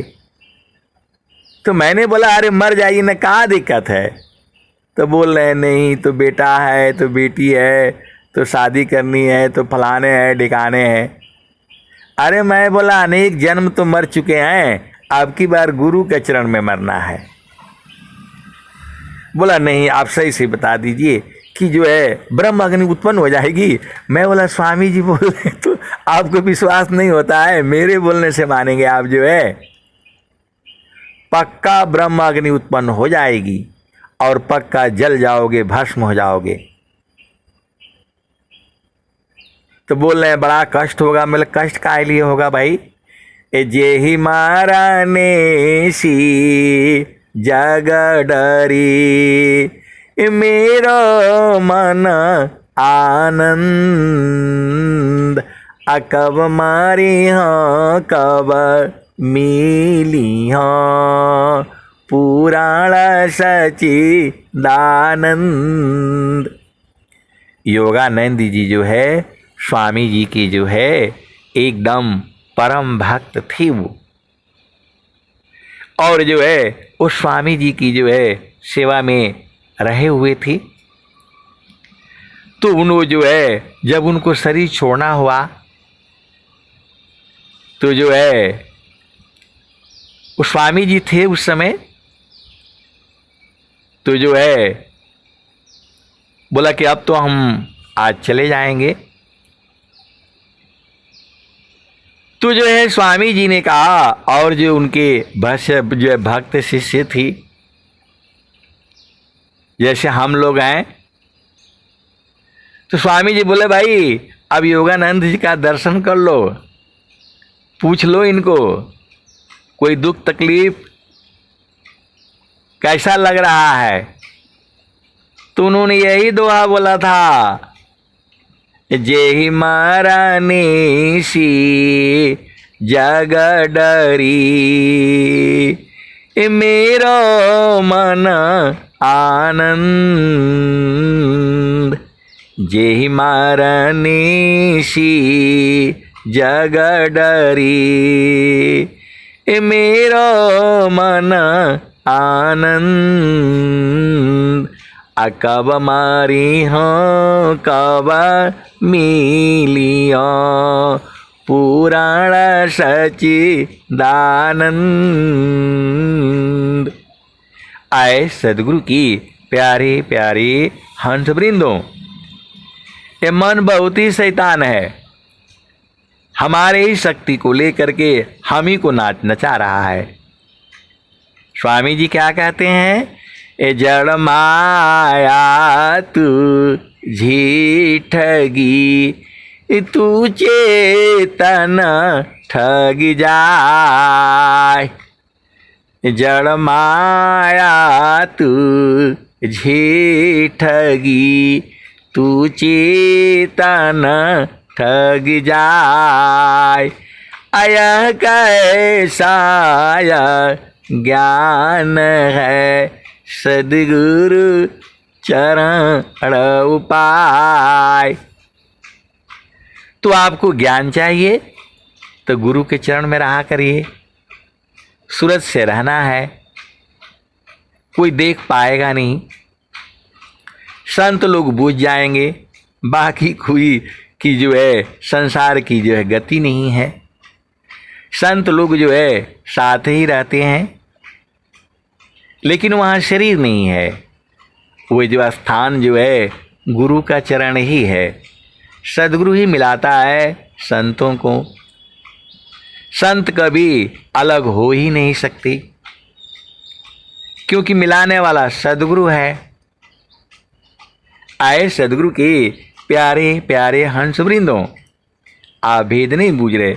तो मैंने बोला अरे मर जाइए ना, कहाँ दिक्कत है। तो बोल रहे हैं नहीं, तो बेटा है, तो बेटी है, तो शादी करनी है, तो फलाने हैं ढिकाने हैं। अरे मैं बोला अनेक जन्म तो मर चुके हैं, अब की बार गुरु के चरण में मरना है। बोला नहीं, आप सही से बता दीजिए कि जो है ब्रह्म अग्नि उत्पन्न हो जाएगी। मैं बोला स्वामी जी बोल रहे तो आपको विश्वास नहीं होता है, मेरे बोलने से मानेंगे आप। जो है पक्का ब्रह्म अग्नि उत्पन्न हो जाएगी और पक्का जल जाओगे, भस्म हो जाओगे। तो बोल रहे हैं बड़ा कष्ट होगा। मतलब कष्ट काहे लिए होगा भाई? जे ही माराने सी जग डरी, मेरो मन आनंद, अकब मारी हाँ कब मिली हाँ, पुराण सची दानंद। योगानंद जी जो है स्वामी जी की जो है एकदम परम भक्त थी वो, और जो है उस स्वामी जी की जो है सेवा में रहे हुए थी। तो उन्होंने जो है जब उनको शरीर छोड़ना हुआ तो जो है उस स्वामी जी थे उस समय, तो जो है बोला कि अब तो हम आज चले जाएंगे। तो जो है स्वामी जी ने कहा, और जो उनके भस्य जो है भक्त शिष्य थी, जैसे हम लोग हैं, तो स्वामी जी बोले भाई अब योगानंद जी का दर्शन कर लो, पूछ लो इनको कोई दुख तकलीफ कैसा लग रहा है। तो उन्होंने यही दुआ बोला था, जेहि माराने सी जग डरी, मेरो मन आनंद, जेहि माराने सी जग डरी, मेरो मन आनंद, अकब मारी हाँ कब मिलिया, पुराण सची दानंद। आए सदगुरु की प्यारे प्यारे हंस वृंदों, ये मन बहुत ही शैतान है, हमारे ही शक्ति को लेकर के हम ही को नचा रहा है। स्वामी जी क्या कहते हैं? ए जड़ माया तू झीठगी, तू चेतन ठग जाय। जड़ माया तू झीठगी, तू चेतन ठग जाय। अयह कैसा ज्ञान है, सद्गुरु चरण उपाय। तो आपको ज्ञान चाहिए तो गुरु के चरण में रहा करिए। सूरज से रहना है, कोई देख पाएगा नहीं, संत लोग बूझ जाएंगे, बाकी कोई की जो है संसार की जो है गति नहीं है। संत लोग जो है साथ ही रहते हैं, लेकिन वहाँ शरीर नहीं है। वो जो स्थान जो है गुरु का चरण ही है। सद्गुरु ही मिलाता है संतों को। संत कभी अलग हो ही नहीं सकती, क्योंकि मिलाने वाला सद्गुरु है। आए सद्गुरु के प्यारे प्यारे हंस वृंदों, आप भेद नहीं बूझ रहे।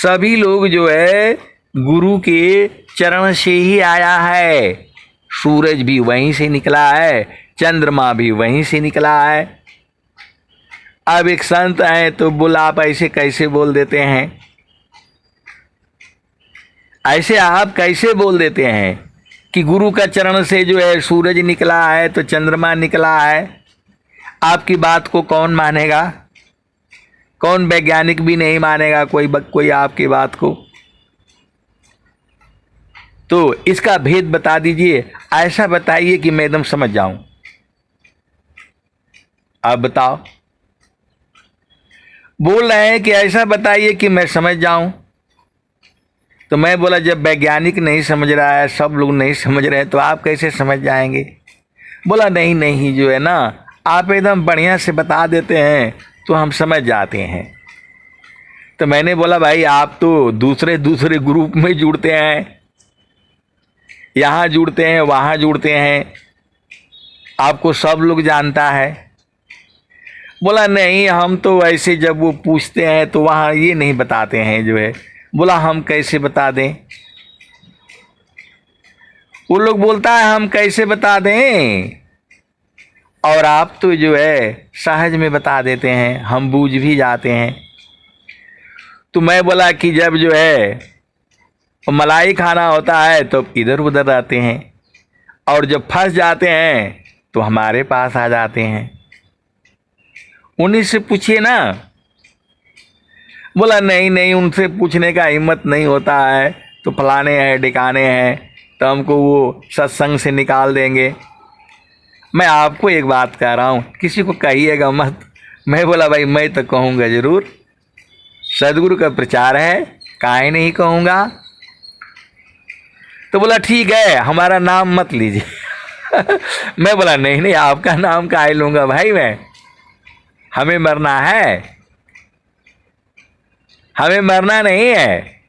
सभी लोग जो है गुरु के चरण से ही आया है। सूरज भी वहीं से निकला है, चंद्रमा भी वहीं से निकला है। अब एक संत हैं तो बोला आप ऐसे कैसे बोल देते हैं, ऐसे आप कैसे बोल देते हैं कि गुरु का चरण से जो है सूरज निकला है तो चंद्रमा निकला है। आपकी बात को कौन मानेगा, कौन वैज्ञानिक भी नहीं मानेगा कोई आपकी बात को। तो इसका भेद बता दीजिए, ऐसा बताइए कि मैं एकदम समझ जाऊं। आप बताओ, बोल रहे हैं कि ऐसा बताइए कि मैं समझ जाऊं। तो मैं बोला जब वैज्ञानिक नहीं समझ रहा है, सब लोग नहीं समझ रहे हैं, तो आप कैसे समझ जाएंगे। बोला नहीं नहीं जो है ना, आप एकदम बढ़िया से बता देते हैं तो हम समझ जाते हैं। तो मैंने बोला भाई आप तो दूसरे दूसरे ग्रुप में जुड़ते हैं, यहाँ जुड़ते हैं वहाँ जुड़ते हैं, आपको सब लोग जानता है। बोला नहीं हम तो ऐसे जब वो पूछते हैं तो वहाँ ये नहीं बताते हैं जो है। बोला हम कैसे बता दें। वो लोग बोलता है हम कैसे बता दें, और आप तो जो है सहज में बता देते हैं, हम बूझ भी जाते हैं। तो मैं बोला कि जब जो है मलाई खाना होता है तो इधर उधर रहते हैं, और जब फंस जाते हैं तो हमारे पास आ जाते हैं, उन्हीं से पूछिए ना। बोला नहीं नहीं उनसे पूछने का हिम्मत नहीं होता है, तो फलाने हैं डिकाने हैं तो हमको वो सत्संग से निकाल देंगे। मैं आपको एक बात कह रहा हूँ, किसी को कहिएगा मत। मैं बोला भाई मैं तो कहूँगा ज़रूर, सदगुरु का प्रचार है, काहे नहीं कहूँगा। तो बोला ठीक है हमारा नाम मत लीजिए। मैं बोला नहीं नहीं आपका नाम काहे लूँगा भाई मैं, हमें मरना है, हमें मरना नहीं है।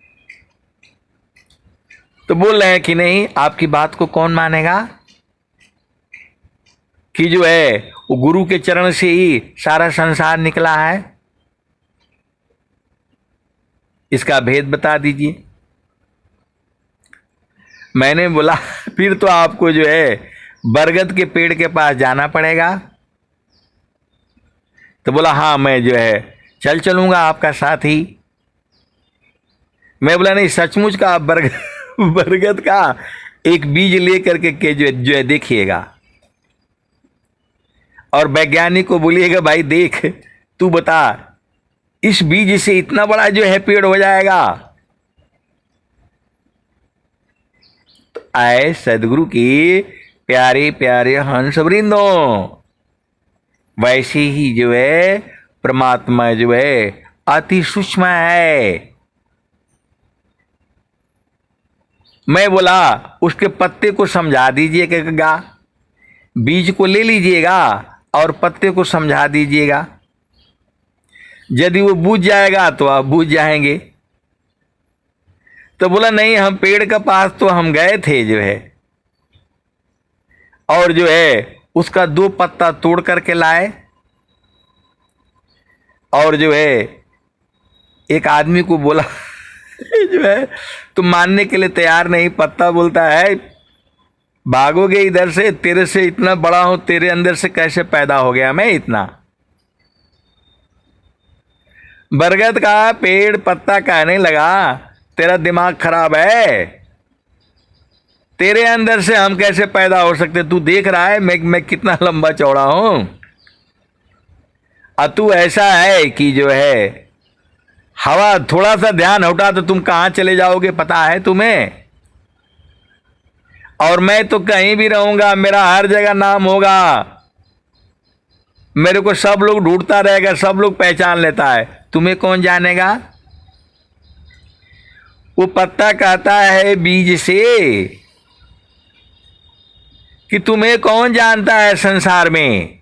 तो बोल रहे हैं कि नहीं आपकी बात को कौन मानेगा, कि जो है वो गुरु के चरण से ही सारा संसार निकला है। इसका भेद बता दीजिए। मैंने बोला फिर तो आपको जो है बरगद के पेड़ के पास जाना पड़ेगा। तो बोला हाँ मैं जो है चलूँगा आपका साथ ही। मैं बोला नहीं सचमुच का आप बरगद का एक बीज ले करके के जो है देखिएगा, और वैज्ञानिक को बोलिएगा भाई देख तू बता इस बीज से इतना बड़ा जो है पेड़ हो जाएगा। तो आए सदगुरु की प्यारे प्यारे हंस वृंदों, वैसे ही जो है परमात्मा जो है अति सूक्ष्म है। मैं बोला उसके पत्ते को समझा दीजिएगा, बीज को ले लीजिएगा और पत्ते को समझा दीजिएगा, यदि वो बूझ जाएगा तो आप बूझ जाएंगे। तो बोला नहीं हम पेड़ के पास तो हम गए थे जो है, और जो है उसका 2 पत्ता तोड़ करके लाए, और जो है एक आदमी को बोला जो है तुम मानने के लिए तैयार नहीं। पत्ता बोलता है भागोगे इधर से, तेरे से इतना बड़ा हूं, तेरे अंदर से कैसे पैदा हो गया मैं इतना। बरगद का पेड़ पत्ता कहने लगा तेरा दिमाग खराब है, तेरे अंदर से हम कैसे पैदा हो सकते, तू देख रहा है मैं कितना लंबा चौड़ा हूं, और तू ऐसा है कि जो है हवा थोड़ा सा ध्यान हटा तो तुम कहां चले जाओगे पता है तुम्हें। और मैं तो कहीं भी रहूंगा, मेरा हर जगह नाम होगा, मेरे को सब लोग ढूंढता रहेगा, सब लोग पहचान लेता है, तुम्हें कौन जानेगा। वो पत्ता कहता है बीज से कि तुम्हें कौन जानता है संसार में।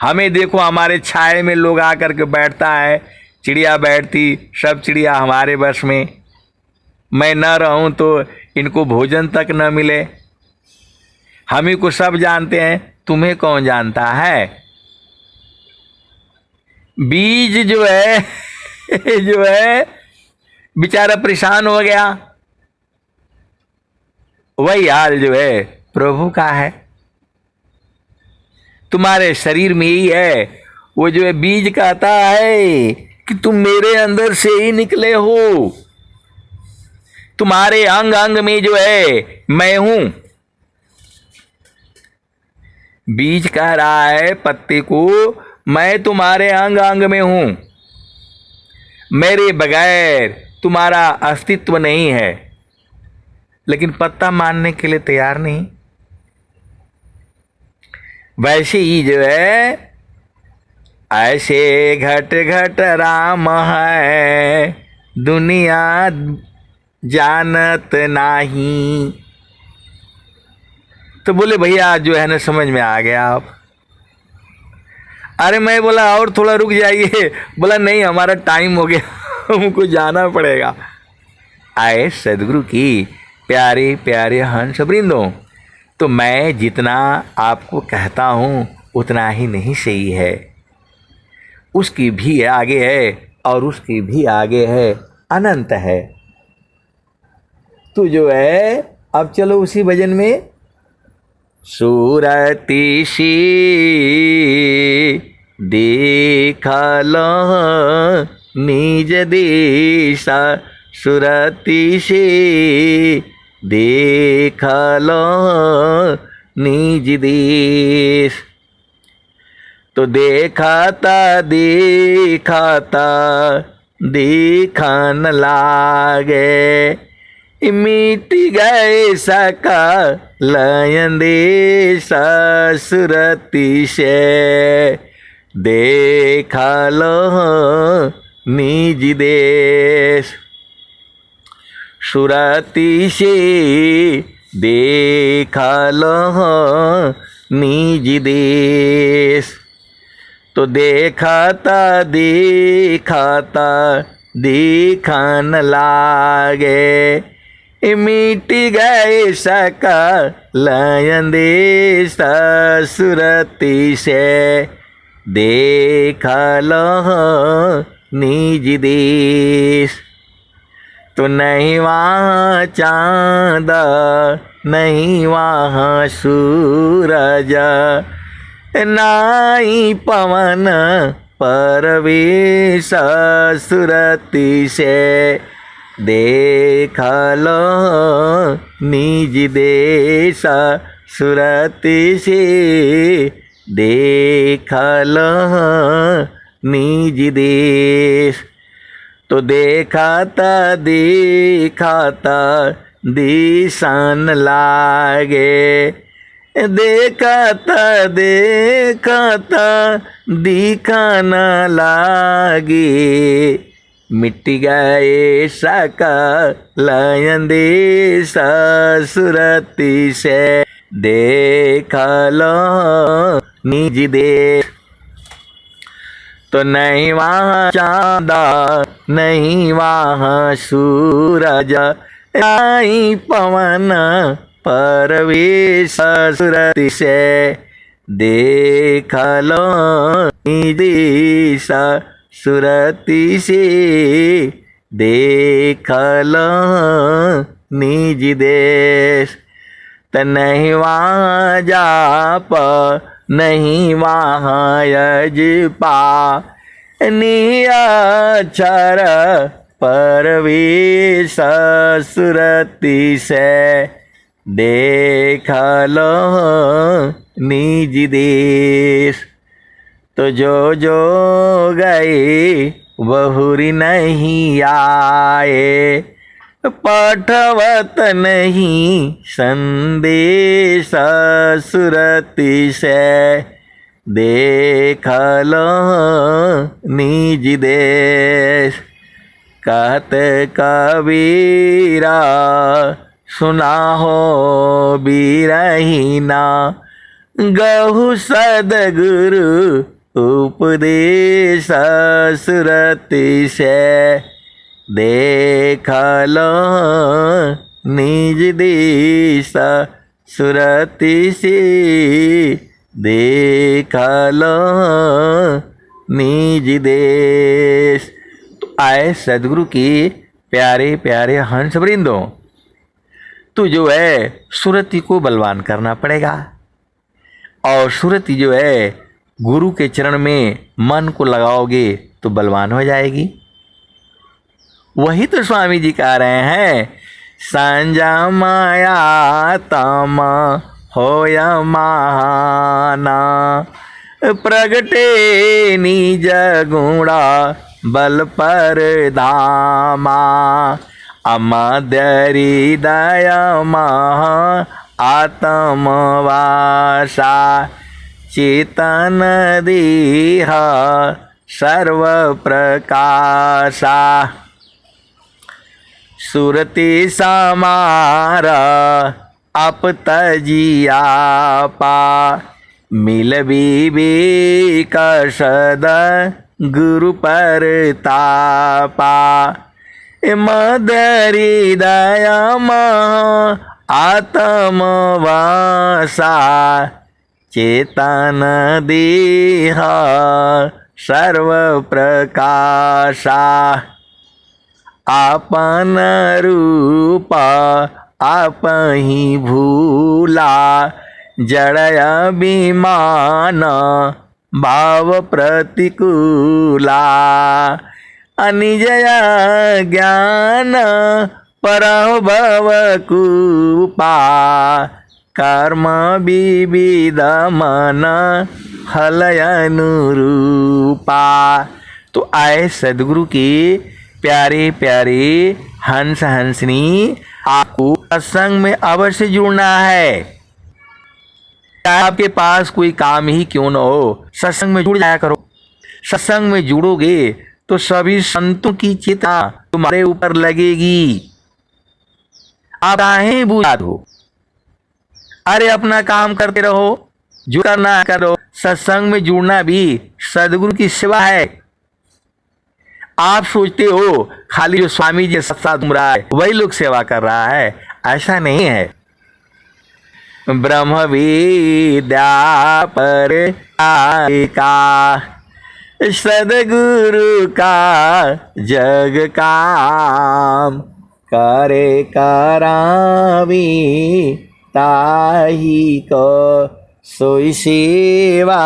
हमें देखो हमारे छाए में लोग आकर के बैठता है, चिड़िया बैठती, सब चिड़िया हमारे बस में, मैं न रहूं तो इनको भोजन तक न मिले, हम ही को सब जानते हैं, तुम्हें कौन जानता है। बीज जो है जो है बेचारा परेशान हो गया। वही हाल जो है प्रभु का है। तुम्हारे शरीर में ही है। वो जो है बीज कहता है कि तुम मेरे अंदर से ही निकले हो। तुम्हारे अंग अंग में जो है मैं हूं। बीज कह रहा है पत्ते को, मैं तुम्हारे अंग अंग में हूं, मेरे बगैर तुम्हारा अस्तित्व नहीं है। लेकिन पत्ता मानने के लिए तैयार नहीं। वैसे ही जो है ऐसे घट घट राम है, दुनिया जानत नहीं। तो बोले भैया जो है ना समझ में आ गया आप। अरे मैं बोला और थोड़ा रुक जाइए। बोला नहीं हमारा टाइम हो गया, हमको जाना पड़ेगा। आए सदगुरु की प्यारे प्यारे हंस वृंदों, तो मैं जितना आपको कहता हूँ उतना ही नहीं सही है। उसकी भी आगे है और उसकी भी आगे है, अनंत है। तो जो है अब चलो उसी भजन में। सूरती सी देखल निज देशा, सुरती से देखल निज देश। तो देखता देखता देखन लागे, मिट गए सका लयन देश सुरती से देखल निज देश। सुरती से देखल निज देश। तो देखता देखता देखन लागे, मिट गए सका लयन देश सुरती से देखल निज देश। तो नहीं वहाँ चाँद नहीं वहाँ सूरज, नाई पवन परवेश सुरती से देखल निज देश सुरती से देखल निज देश। तो देखता देखता दिसन लागे, देखता देखता दिखन लागे, मिट गए सका लयन देश सुरती से देखल निज देश। तो नहीं वहाँ चाँद नहीं वहाँ सूरज, नहीं पवन परवेश सुरती से देखल निज देश सुरती से देखल निज देश। त नहीं वहाँ जाप नहीं वहाँ यजपा, निअक्षर परवेश सुरती से देखल निज देश। तो जो जो गए बहुरी नहीं आए, पठवत नहीं संदेश सुरती से देखल निज देश। कहत कबीरा सुना हो बीरहीना, गहु सदगुरु उपदेश सुरती से देखल निज देश सुरती से देखल निज देश। तो आए सदगुरु की प्यारे प्यारे हंस वृंदों, तो जो है सुरती को बलवान करना पड़ेगा। और सुरति जो है गुरु के चरण में मन को लगाओगे तो बलवान हो जाएगी। वही तो स्वामी जी कह रहे हैं, संजा माया तम होया महाना, प्रगटे निज गुणा बल पर धामा, अमदरी दया महा आत्मवासा, चेतन देह सर्व प्रकाशा, सुरति समारा अप तजिया पा, मिल विवेक सद गुरु पर तापा, मदरी दया महा आत्मवासा, चेतन देह सर्व प्रकाशा, आपन रूप आपहि भूला, जड़य विमान भाव प्रतिकूला, अनिजय ज्ञान परभव कूपा, कर्म विविध मन फल अनुरूपा। तो आए सदगुरु के प्यारे प्यारे हंस हंसनी, आपको सत्संग में अवश्य जुड़ना है। आपके पास कोई काम ही क्यों न हो, सत्संग में जुड़ जाया करो। सत्संग में जुड़ोगे तो सभी संतों की चिता तुम्हारे ऊपर लगेगी। आप चाहे बुझा दो, अरे अपना काम करते रहो, जो करना है करो। सत्संग में जुड़ना भी सदगुरु की सेवा है। आप सोचते हो खाली जो स्वामी जी सत्संग घूम रहा है वही लोग सेवा कर रहा है, ऐसा नहीं है। ब्रह्म विद्या पर का सदगुरु का जग काम, करे करावी ताही को सोई सेवा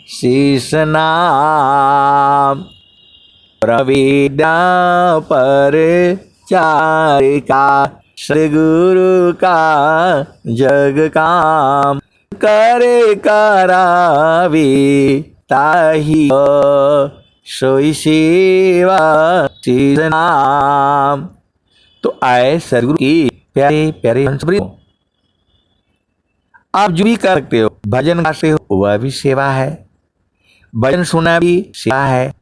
शीस नाम। प्रविद्या पर चारिका सदगुरु का जग काम, करे करावी ताही सोई सेवा शीस नाम। तो आए सदगुरु की प्यारे प्यारे हंसप्रिय, आप जो भी कर सकते हो, भजन गाते हो वह भी सेवा है, भजन सुना भी सेवा है।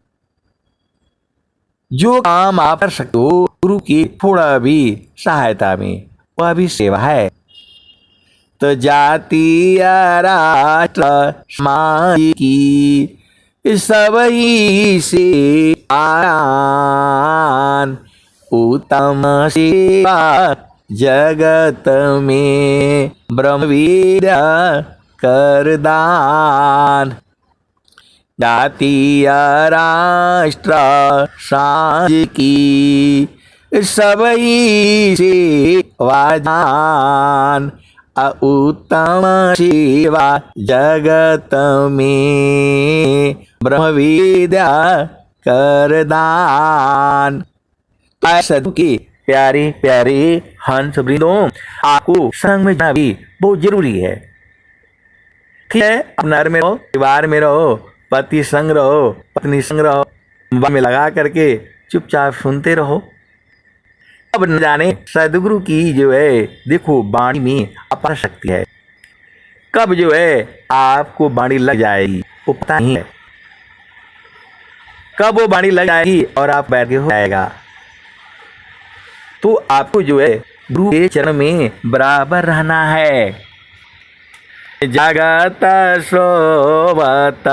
जो काम आप कर सकते हो गुरु की थोड़ा भी सहायता में, वह भी सेवा है। तो जाति राष्ट्र समाज की सबही से आन, उत्तम सेवा जगत में ब्रह्म विद्या कर दान। जातीय राष्ट्र समाज की सबही सेवा जान, उत्तम सेवा जगत में ब्रह्म विद्या कर दान। सदगुरु की प्यारे प्यारे हंस वृंदों, आपको संग में जाना भी बहुत जरूरी है। ठीक है, अपने घर में रहो, परिवार में रहो, पति संग रहो, पत्नी संग रहो, मोबाइल में लगा करके चुपचाप सुनते रहो। अब न जाने सदगुरु की जो है देखो वाणी में अपार शक्ति है, कब जो है आपको वाणी लग जाएगी वो पता नहीं है। कब वो वाणी लग जाएगी और आप बैठ के हो जाएगा। तो आपको जो है गुरु के चरण में बराबर रहना है। जगत सोवत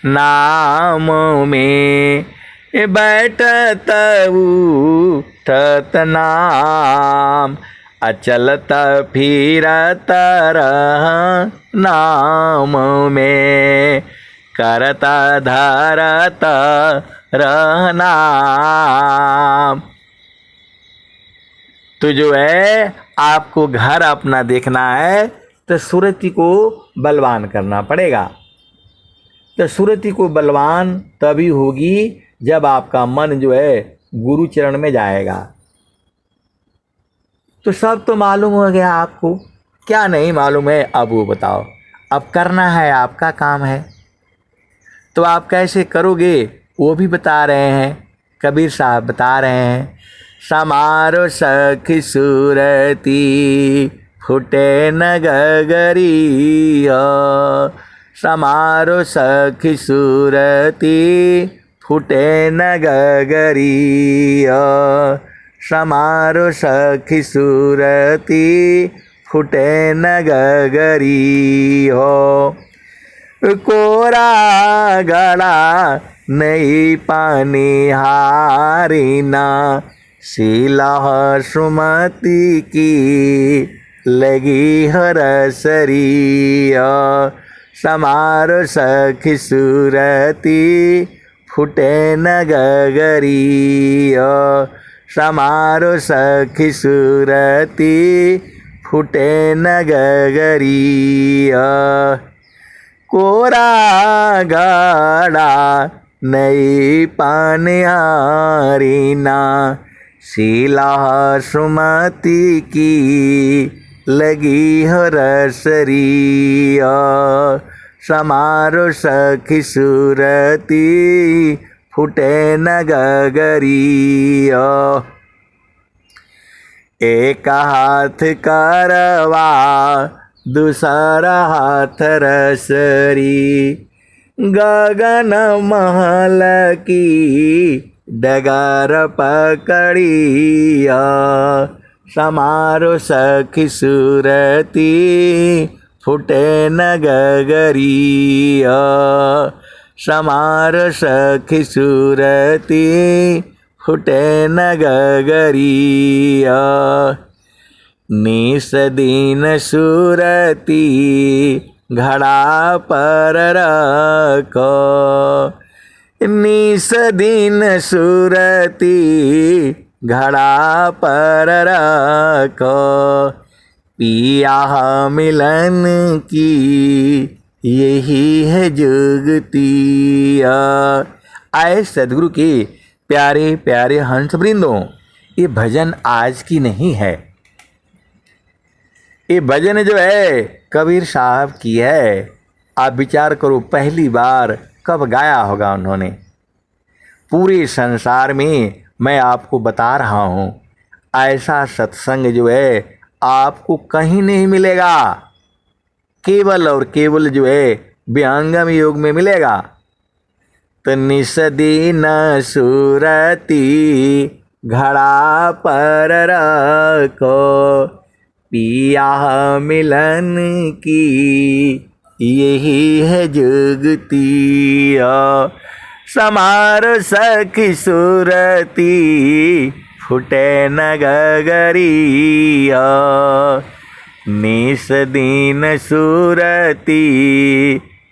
नाम में बैठत उठत नाम, अचलत फिरत रह नाम में, करत धरत रह नाम। तो जो है आपको घर अपना देखना है, तो सुरति को बलवान करना पड़ेगा। तो सुरति को बलवान तभी होगी जब आपका मन जो है गुरु चरण में जाएगा। तो सब तो मालूम हो गया आपको, क्या नहीं मालूम है अब वो बताओ। अब करना है, आपका काम है, तो आप कैसे करोगे वो भी बता रहे हैं। कबीर साहब बता रहे हैं, समारो सखी सूरती फुटे न गगरी, समारो सखी सूरती फुटे न गगरी, समारो सखी सूरती फुटे न गगरी हो। कोरा गड़ा नहीं पानी हारिना, शीला सुमति की लगी हरसरी, समारो सखी सूरती फुटे न गगरी, समारो सखी सूरती फुटे न गगरी। कोरा गाड़ा नई पानियारीना, शीला सुमति की लगी हो रसरी, समारो सखी सूरती फुटे न गगरी। एक हाथ करवा दूसरा हाथ रसरी, गगन महल की डगर पकड़िया, समारो सखी सूरती फुटे न गगरिया, समारो सखी सूरती फुटे न गगरिया। निस दिन सूरती घड़ा पर रखो, निस दिन सूरती घड़ा पर रखो, पिया मिलन की यही है जुगतिया। आए सदगुरु के प्यारे प्यारे हंस वृंदों, ये भजन आज की नहीं है, ये भजन जो है कबीर साहब की है। आप विचार करो, पहली बार कब गाया होगा उन्होंने। पूरे संसार में मैं आपको बता रहा हूँ, ऐसा सत्संग जो है आपको कहीं नहीं मिलेगा, केवल और केवल जो है विहंगम योग में मिलेगा। तो निस दिन सूरती घड़ा पर रखो, पिया मिलन की यही है जुगतिया, समारो सखी सूरती फुटे न गगरिया, निस दिन सूरती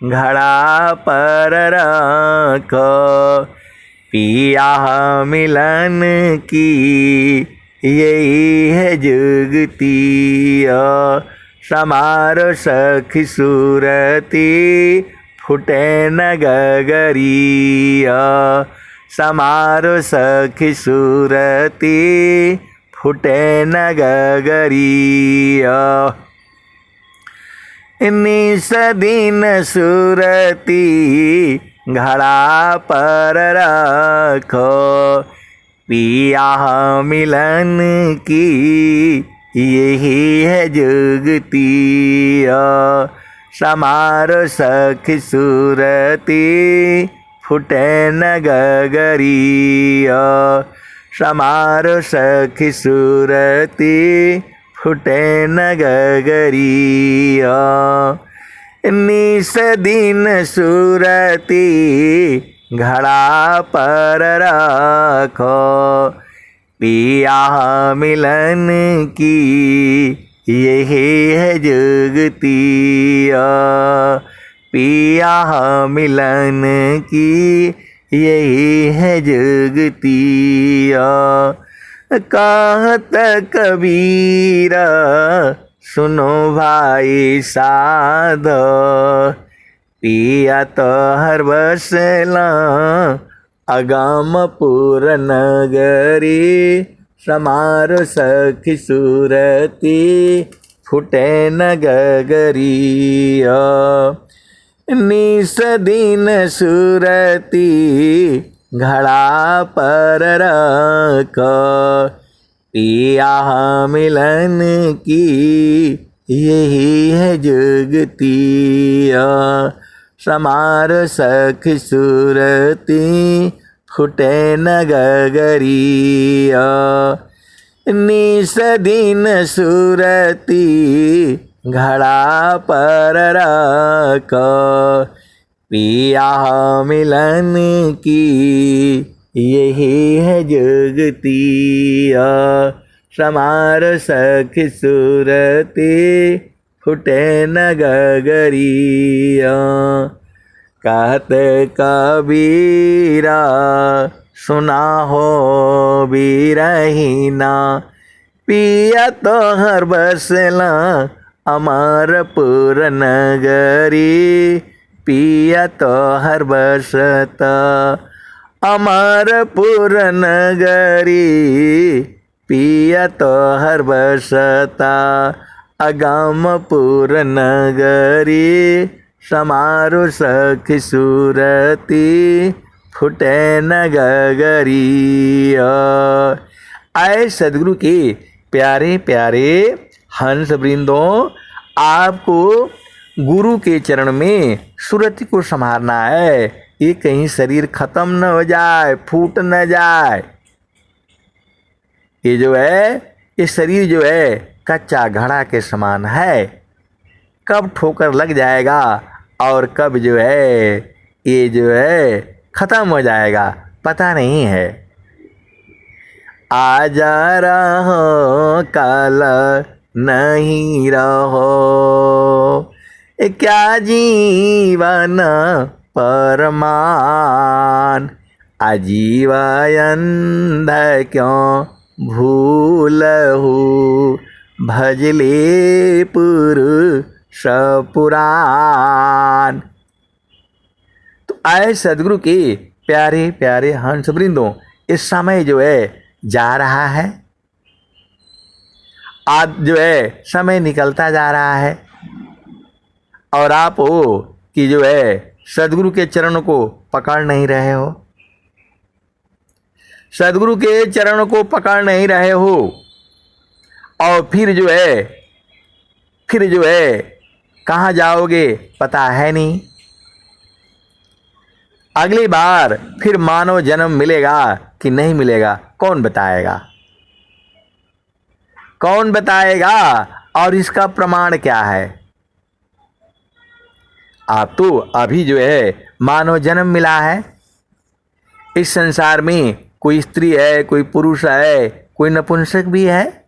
घड़ा पर रखो, पिया मिलन की यही है जुगतिया, समारो सखी सूरती फुटे न गगरिया, समारो सखी सूरती फुटे न गगरिया। निस दिन सूरती घड़ा पर रखो, पिया मिलन की यही है जुगतिया, समारो सखी सूरती फुटे न गगरिया, समारो सखी सूरती फुटे न गगरिया। निस दिन सूरती घड़ा पर रखो, पिया मिलन की यही है जुगतिया, पिया मिलन की यही है जुगतिया। कहत कबीरा सुनो भाई साध, पिया तो हर बसला अगामपुर नगरी, समार सखी सूरती फुटे न गगरी। निस दिन सूरती घड़ा पर रख, पिया मिलन की यही है जुगती। समार सखी सूरती फुटे न गगरी। निस दिन सूरती घड़ा पर रख, पिया मिलन की यही है जुगती। समार सखी सूरती फुटे न गगरी। कहते कबीरा सुना हो बीरहीना, पिया तो हर बसला अमरपुर नगरी। पिया तो हर बसता अमरपुर नगरी, पिया तो हर बसता अगमपुर नगरी। समारो सखी सूरती फुटे न गगरी। आए सदगुरु के प्यारे प्यारे हंस वृंदों, आपको गुरु के चरण में सुरति को संभालना है। ये कहीं शरीर खत्म न हो जाए, फूट न जाए। ये जो है, ये शरीर जो है कच्चा घड़ा के समान है, कब ठोकर लग जाएगा और कब जो है ये जो है खत्म हो जाएगा पता नहीं है। आज रहो कल नहीं रहो, क्या जीवन परमान। आजीवन क्यों भूलहु, भजले पुरुष पुराण। तो आए सदगुरु के प्यारे प्यारे हंस वृंदों, इस समय जो है जा रहा है, आज जो है समय निकलता जा रहा है, और आप हो कि जो है सदगुरु के चरणों को पकड़ नहीं रहे हो, सदगुरु के चरणों को पकड़ नहीं रहे हो। और फिर जो है कहाँ जाओगे पता है नहीं। अगली बार फिर मानव जन्म मिलेगा कि नहीं मिलेगा कौन बताएगा, कौन बताएगा। और इसका प्रमाण क्या है। आप तो अभी जो है मानव जन्म मिला है, इस संसार में कोई स्त्री है, कोई पुरुष है, कोई नपुंसक भी है।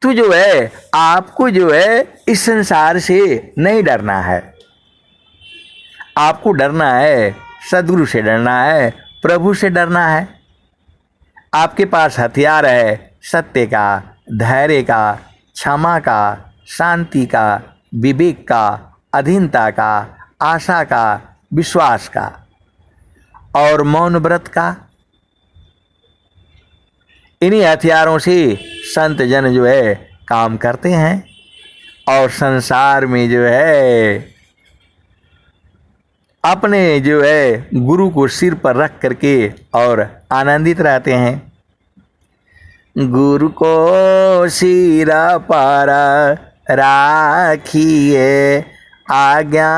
तो जो है आपको जो है इस संसार से नहीं डरना है, आपको डरना है सदगुरु से, डरना है प्रभु से, डरना है। आपके पास हथियार है सत्य का, धैर्य का, क्षमा का, शांति का, विवेक का, अधीनता का, आशा का, विश्वास का और मौन व्रत का। इन्हीं हथियारों से संत जन जो है काम करते हैं और संसार में जो है अपने जो है गुरु को सिर पर रख करके और आनंदित रहते हैं। गुरु को सिरा पर राखिए, आज्ञा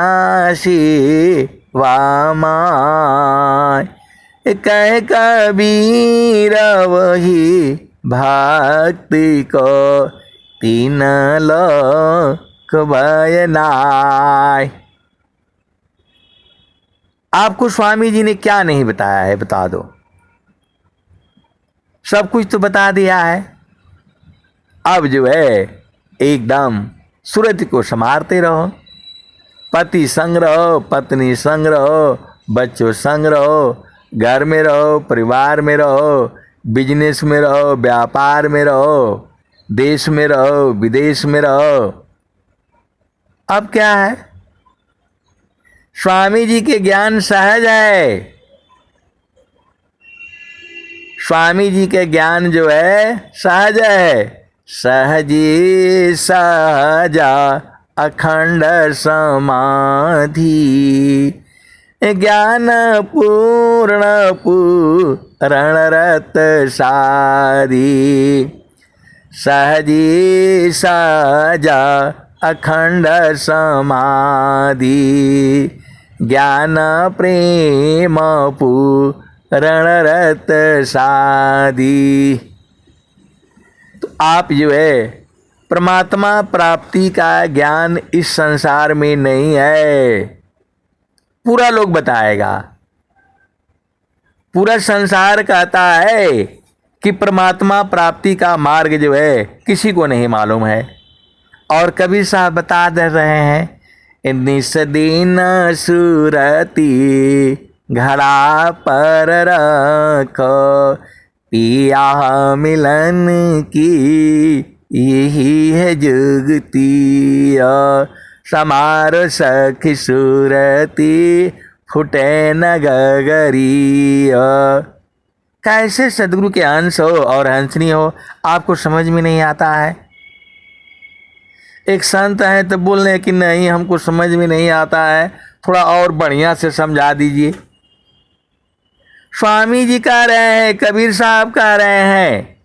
वामाय। कह कबीर वही भक्ति को, तीन लोक भय नाय। आपको स्वामी जी ने क्या नहीं बताया है बता दो। सब कुछ तो बता दिया है। अब जो है एकदम सूरज को संवारते रहो, पति संग रहो, पत्नी संग रहो, बच्चों संग रहो, घर में रहो, परिवार में रहो, बिजनेस में रहो, व्यापार में रहो, देश में रहो विदेश में रहो। अब क्या है, स्वामी जी के ज्ञान सहज है। स्वामी जी के ज्ञान जो है सहज है। सहजी सहजा अखंड समाधि, ज्ञान पूर्ण पूरण रत सारी। सहजी सहजा अखंड समाधि, ज्ञान प्रेम पूरण रत साधी। तो आप जो है परमात्मा प्राप्ति का ज्ञान इस संसार में नहीं है। पूरा लोग बताएगा, पूरा संसार कहता है कि परमात्मा प्राप्ति का मार्ग जो है किसी को नहीं मालूम है। और कबीर साहब बता दे रहे हैं, निस दिन सुरती घड़ा पर रखो, पिया मिलन की यही है जुगती। समारो सखी सुरती फुटे न गगरी। कैसे सदगुरु के अंश हो और हंसनी हो, आपको समझ में नहीं आता है। एक संत है तो बोल रहे कि नहीं हमको समझ में नहीं आता है, थोड़ा और बढ़िया से समझा दीजिए। स्वामी जी कह रहे हैं, कबीर साहब कह रहे हैं,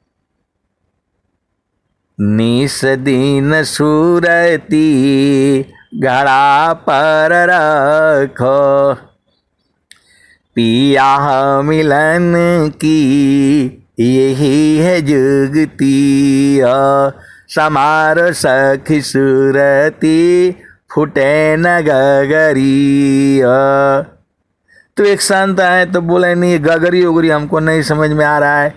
निस दिन सुरती घड़ा पर रखो, पिया मिलन की यही है जुगती। समार सखी सुरती फुटे न गगरी। तो एक संत है तो बोले नहीं गगरी उगरी हमको नहीं समझ में आ रहा है।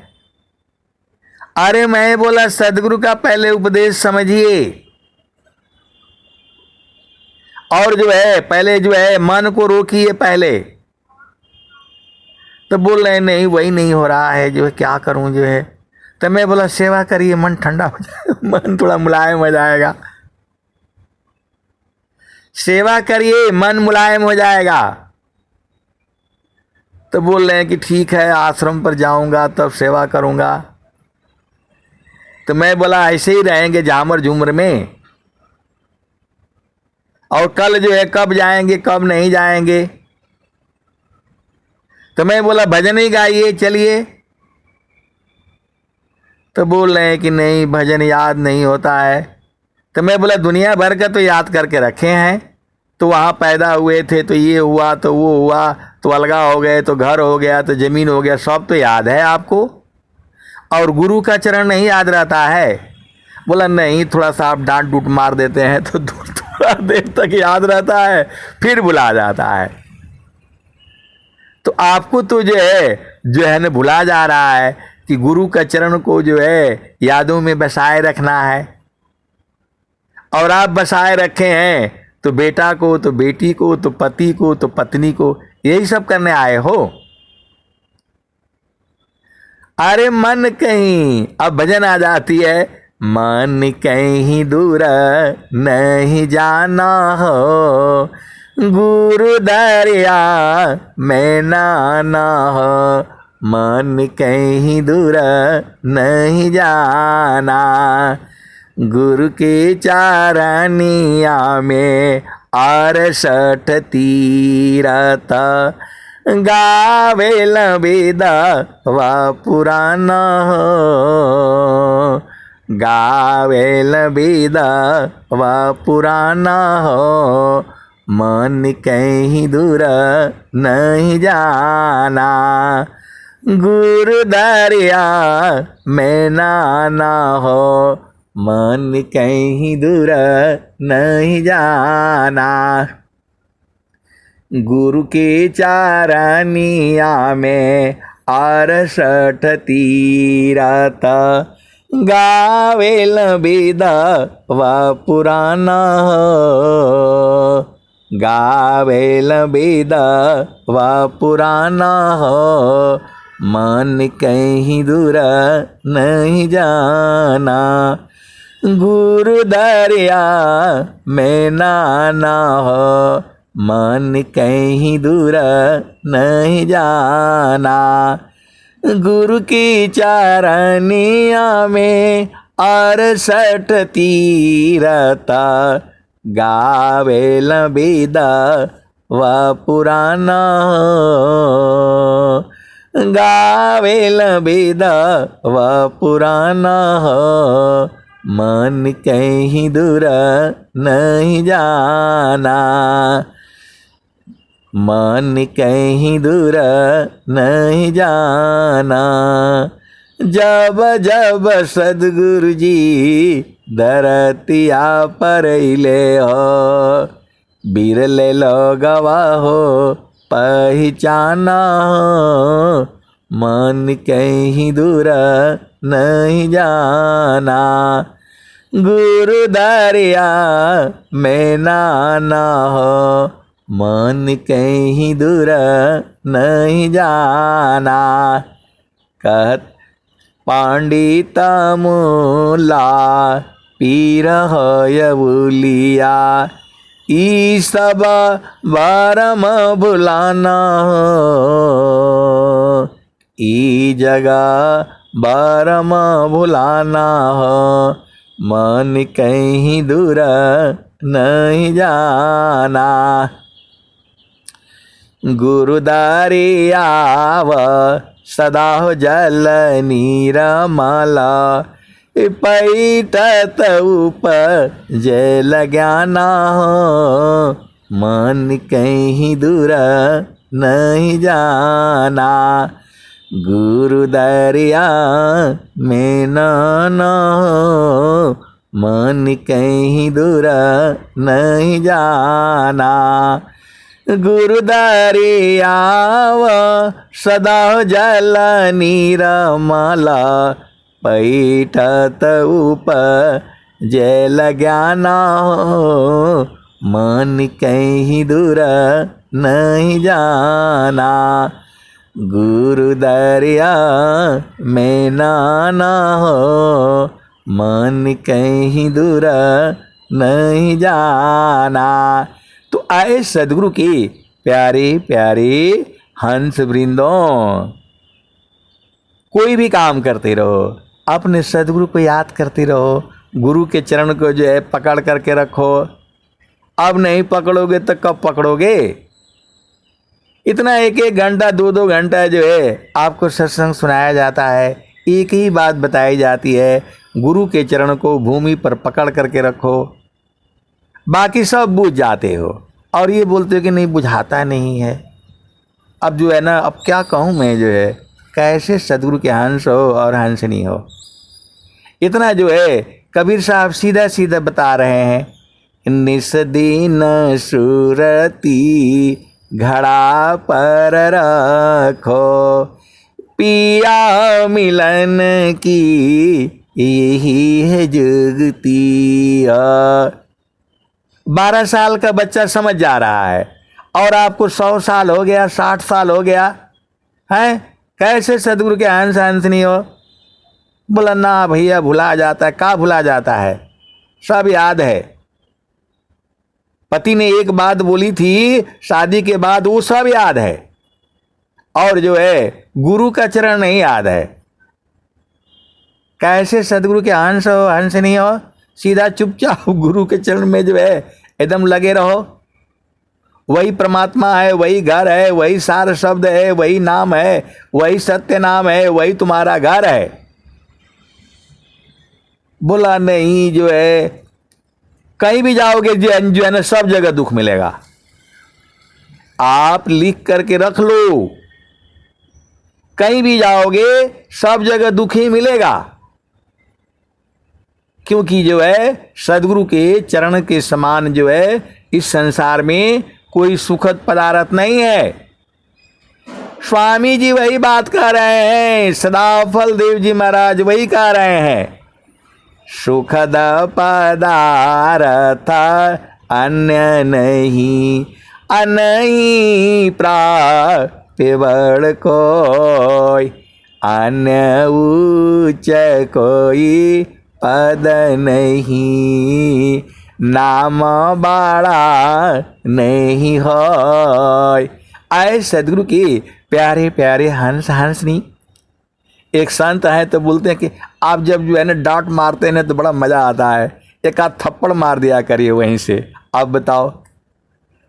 अरे मैं बोला सदगुरु का पहले उपदेश समझिए, और जो है पहले जो है मन को रोकिए पहले। तो बोल रहे नहीं वही नहीं हो रहा है, जो है क्या करूं जो है। तो मैं बोला सेवा करिए, मन ठंडा हो जाएगा, मन थोड़ा मुलायम हो जाएगा। सेवा करिए मन मुलायम हो जाएगा। तो बोल रहे हैं कि ठीक है आश्रम पर जाऊंगा तब सेवा करूंगा। तो मैं बोला ऐसे ही रहेंगे झामर झूमर में, और कल जो है कब जाएंगे कब नहीं जाएंगे। तो मैं बोला भजन ही गाइए चलिए। तो बोल रहे हैं कि नहीं भजन याद नहीं होता है। तो मैं बोला दुनिया भर का तो याद करके रखे हैं, तो वहाँ पैदा हुए थे तो ये हुआ तो वो हुआ, तो अलगा हो गए तो घर हो गया तो जमीन हो गया, सब तो याद है आपको। और गुरु का चरण नहीं याद रहता है। बोला नहीं थोड़ा सा आप डांट डूट मार देते हैं तो थोड़ा देर तक याद रहता है, फिर भुला जाता है। तो आपको तो जो है ना भुला जा रहा है कि गुरु का चरण को जो है यादों में बसाए रखना है। और आप बसाए रखे हैं तो बेटा को तो बेटी को तो पति को तो पत्नी को, यही सब करने आए हो। अरे मन कहीं, अब भजन आ जाती है, मन कहीं दूर नहीं जाना हो, गुरु दरिया में नाना हो, मन कहीं दूर नहीं जाना, गुरु के चारनिया में 68 तीरथ, गावे लबेदा वा पुराना हो, गावे लबेदा वा पुराना हो, मन कहीं दूर नहीं जाना, गुरु दरिया में नाना हो, मन कहीं दूर नहीं जाना, गुरु के चारनिया में 68 तीरथ, गावे लबेदा वा पुराना हो, गावे लबेदा वा पुराना हो, मन कहीं दूर नहीं जाना, गुरु दरिया में नाना हो, मन कहीं दूर नहीं जाना। गुरु की चरनिया में 68 तीरता, गावे लबीदा व पुराना, गावे लबीदा व पुराना हो, मन कहीं दूर नहीं जाना, मन कहीं दूर नहीं जाना। जब जब सद्गुरु जी धरतिया पर ले हो, बिरले लोगवा हो पहचाना, मन कहीं दूर नहीं जाना। गुरु दरिया में नाना हो, मन कहीं दूर नहीं जाना। कहत पंडित मूला पीर होयबुलिया, ई सब बारम भुलाना हो, ई जगह बारम भुलाना हो, मन कहीं दूर नहीं जाना। गुरु दरियाव सदा हो जल नीरमला, पैठत ऊपर जल ज्ञाना हो, मन कहीं दूर नहीं जाना। गुरु दरिया में नाना हो, मन कहीं दूर नहीं जाना। गुरु दरियाव सदा जल नीरमला, पैठत ऊपर जल ज्ञाना हो, मन कहीं दूर नहीं जाना। गुरु दरिया में नाना हो, मन कहीं दूर नहीं जाना। तो आए सदगुरु की प्यारे प्यारे हंस वृंदों, कोई भी काम करते रहो, अपने सदगुरु को याद करते रहो। गुरु के चरण को जो है पकड़ करके रखो। अब नहीं पकड़ोगे तो कब पकड़ोगे? इतना एक एक घंटा 2-2 घंटा जो है आपको सत्संग सुनाया जाता है, एक ही बात बताई जाती है, गुरु के चरण को भूमि पर पकड़ करके रखो, बाकी सब बुझ जाते हो। और ये बोलते हो कि नहीं बुझाता नहीं है। अब जो है ना, अब क्या कहूँ मैं, जो है कैसे सदगुरु के हंस हो और हंसनी हो। इतना जो है कबीर साहब सीधा सीधा बता रहे हैं, निस दिन सूरती घड़ा पर रखो, पिया मिलन की यही है जुगती। 12 साल का बच्चा समझ जा रहा है और आपको 100 साल हो गया, 60 साल हो गया है, कैसे सदगुरु के हंस हंसनी हो। बोला ना भैया, भुला जाता है। क्या भुला जाता है? सब याद है। पति ने एक बात बोली थी शादी के बाद, वो सब याद है, और जो है गुरु का चरण नहीं याद है। कैसे सदगुरु के हंस हो हंस नहीं हो? सीधा चुपचाप गुरु के चरण में जो है एकदम लगे रहो। वही परमात्मा है, वही घर है, वही सार शब्द है, वही नाम है, वही सत्य नाम है, वही तुम्हारा घर है। बोला नहीं, जो है कहीं भी जाओगे जो है ना, सब जगह दुख मिलेगा। आप लिख करके रख लो, कहीं भी जाओगे सब जगह दुख ही मिलेगा। क्योंकि जो है सदगुरु के चरण के समान जो है इस संसार में कोई सुखद पदार्थ नहीं है। स्वामी जी वही बात कह रहे हैं, सदाफल देव जी महाराज वही कह रहे हैं, सुखद पदार्थ अन्य नहीं, अनही प्राप्त बड़ कोई, अन्य उच्च कोई पद नहीं, नाम बाड़ा नहीं होय। आए सदगुरु के प्यारे प्यारे हंस हंसनी। एक संत है तो बोलते हैं कि आप जब जो है ना डांट मारते हैं ना तो बड़ा मजा आता है, एक आध थप्पड़ मार दिया करिए वहीं से। अब बताओ,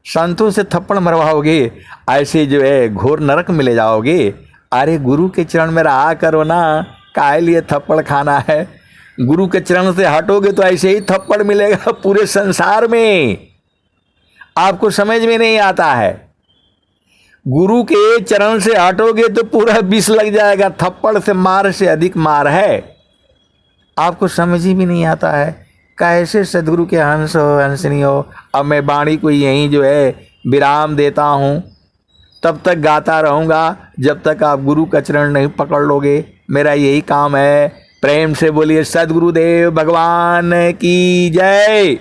संतों से थप्पड़ मरवाओगे, ऐसे जो है घोर नरक में ले जाओगे। अरे गुरु के चरण में रहा करो ना, काहे लिए थप्पड़ खाना है। गुरु के चरण से हटोगे तो ऐसे ही थप्पड़ मिलेगा पूरे संसार में, आपको समझ में नहीं आता है। गुरु के चरण से हटोगे तो पूरा विष लग जाएगा, थप्पड़ से मार से अधिक मार है, आपको समझ ही भी नहीं आता है। कैसे सदगुरु के हंस हो हंसनी हो। अब मैं वाणी को यहीं जो है विराम देता हूँ, तब तक गाता रहूँगा जब तक आप गुरु का चरण नहीं पकड़ लोगे। मेरा यही काम है। प्रेम से बोलिए सदगुरुदेव भगवान की जय।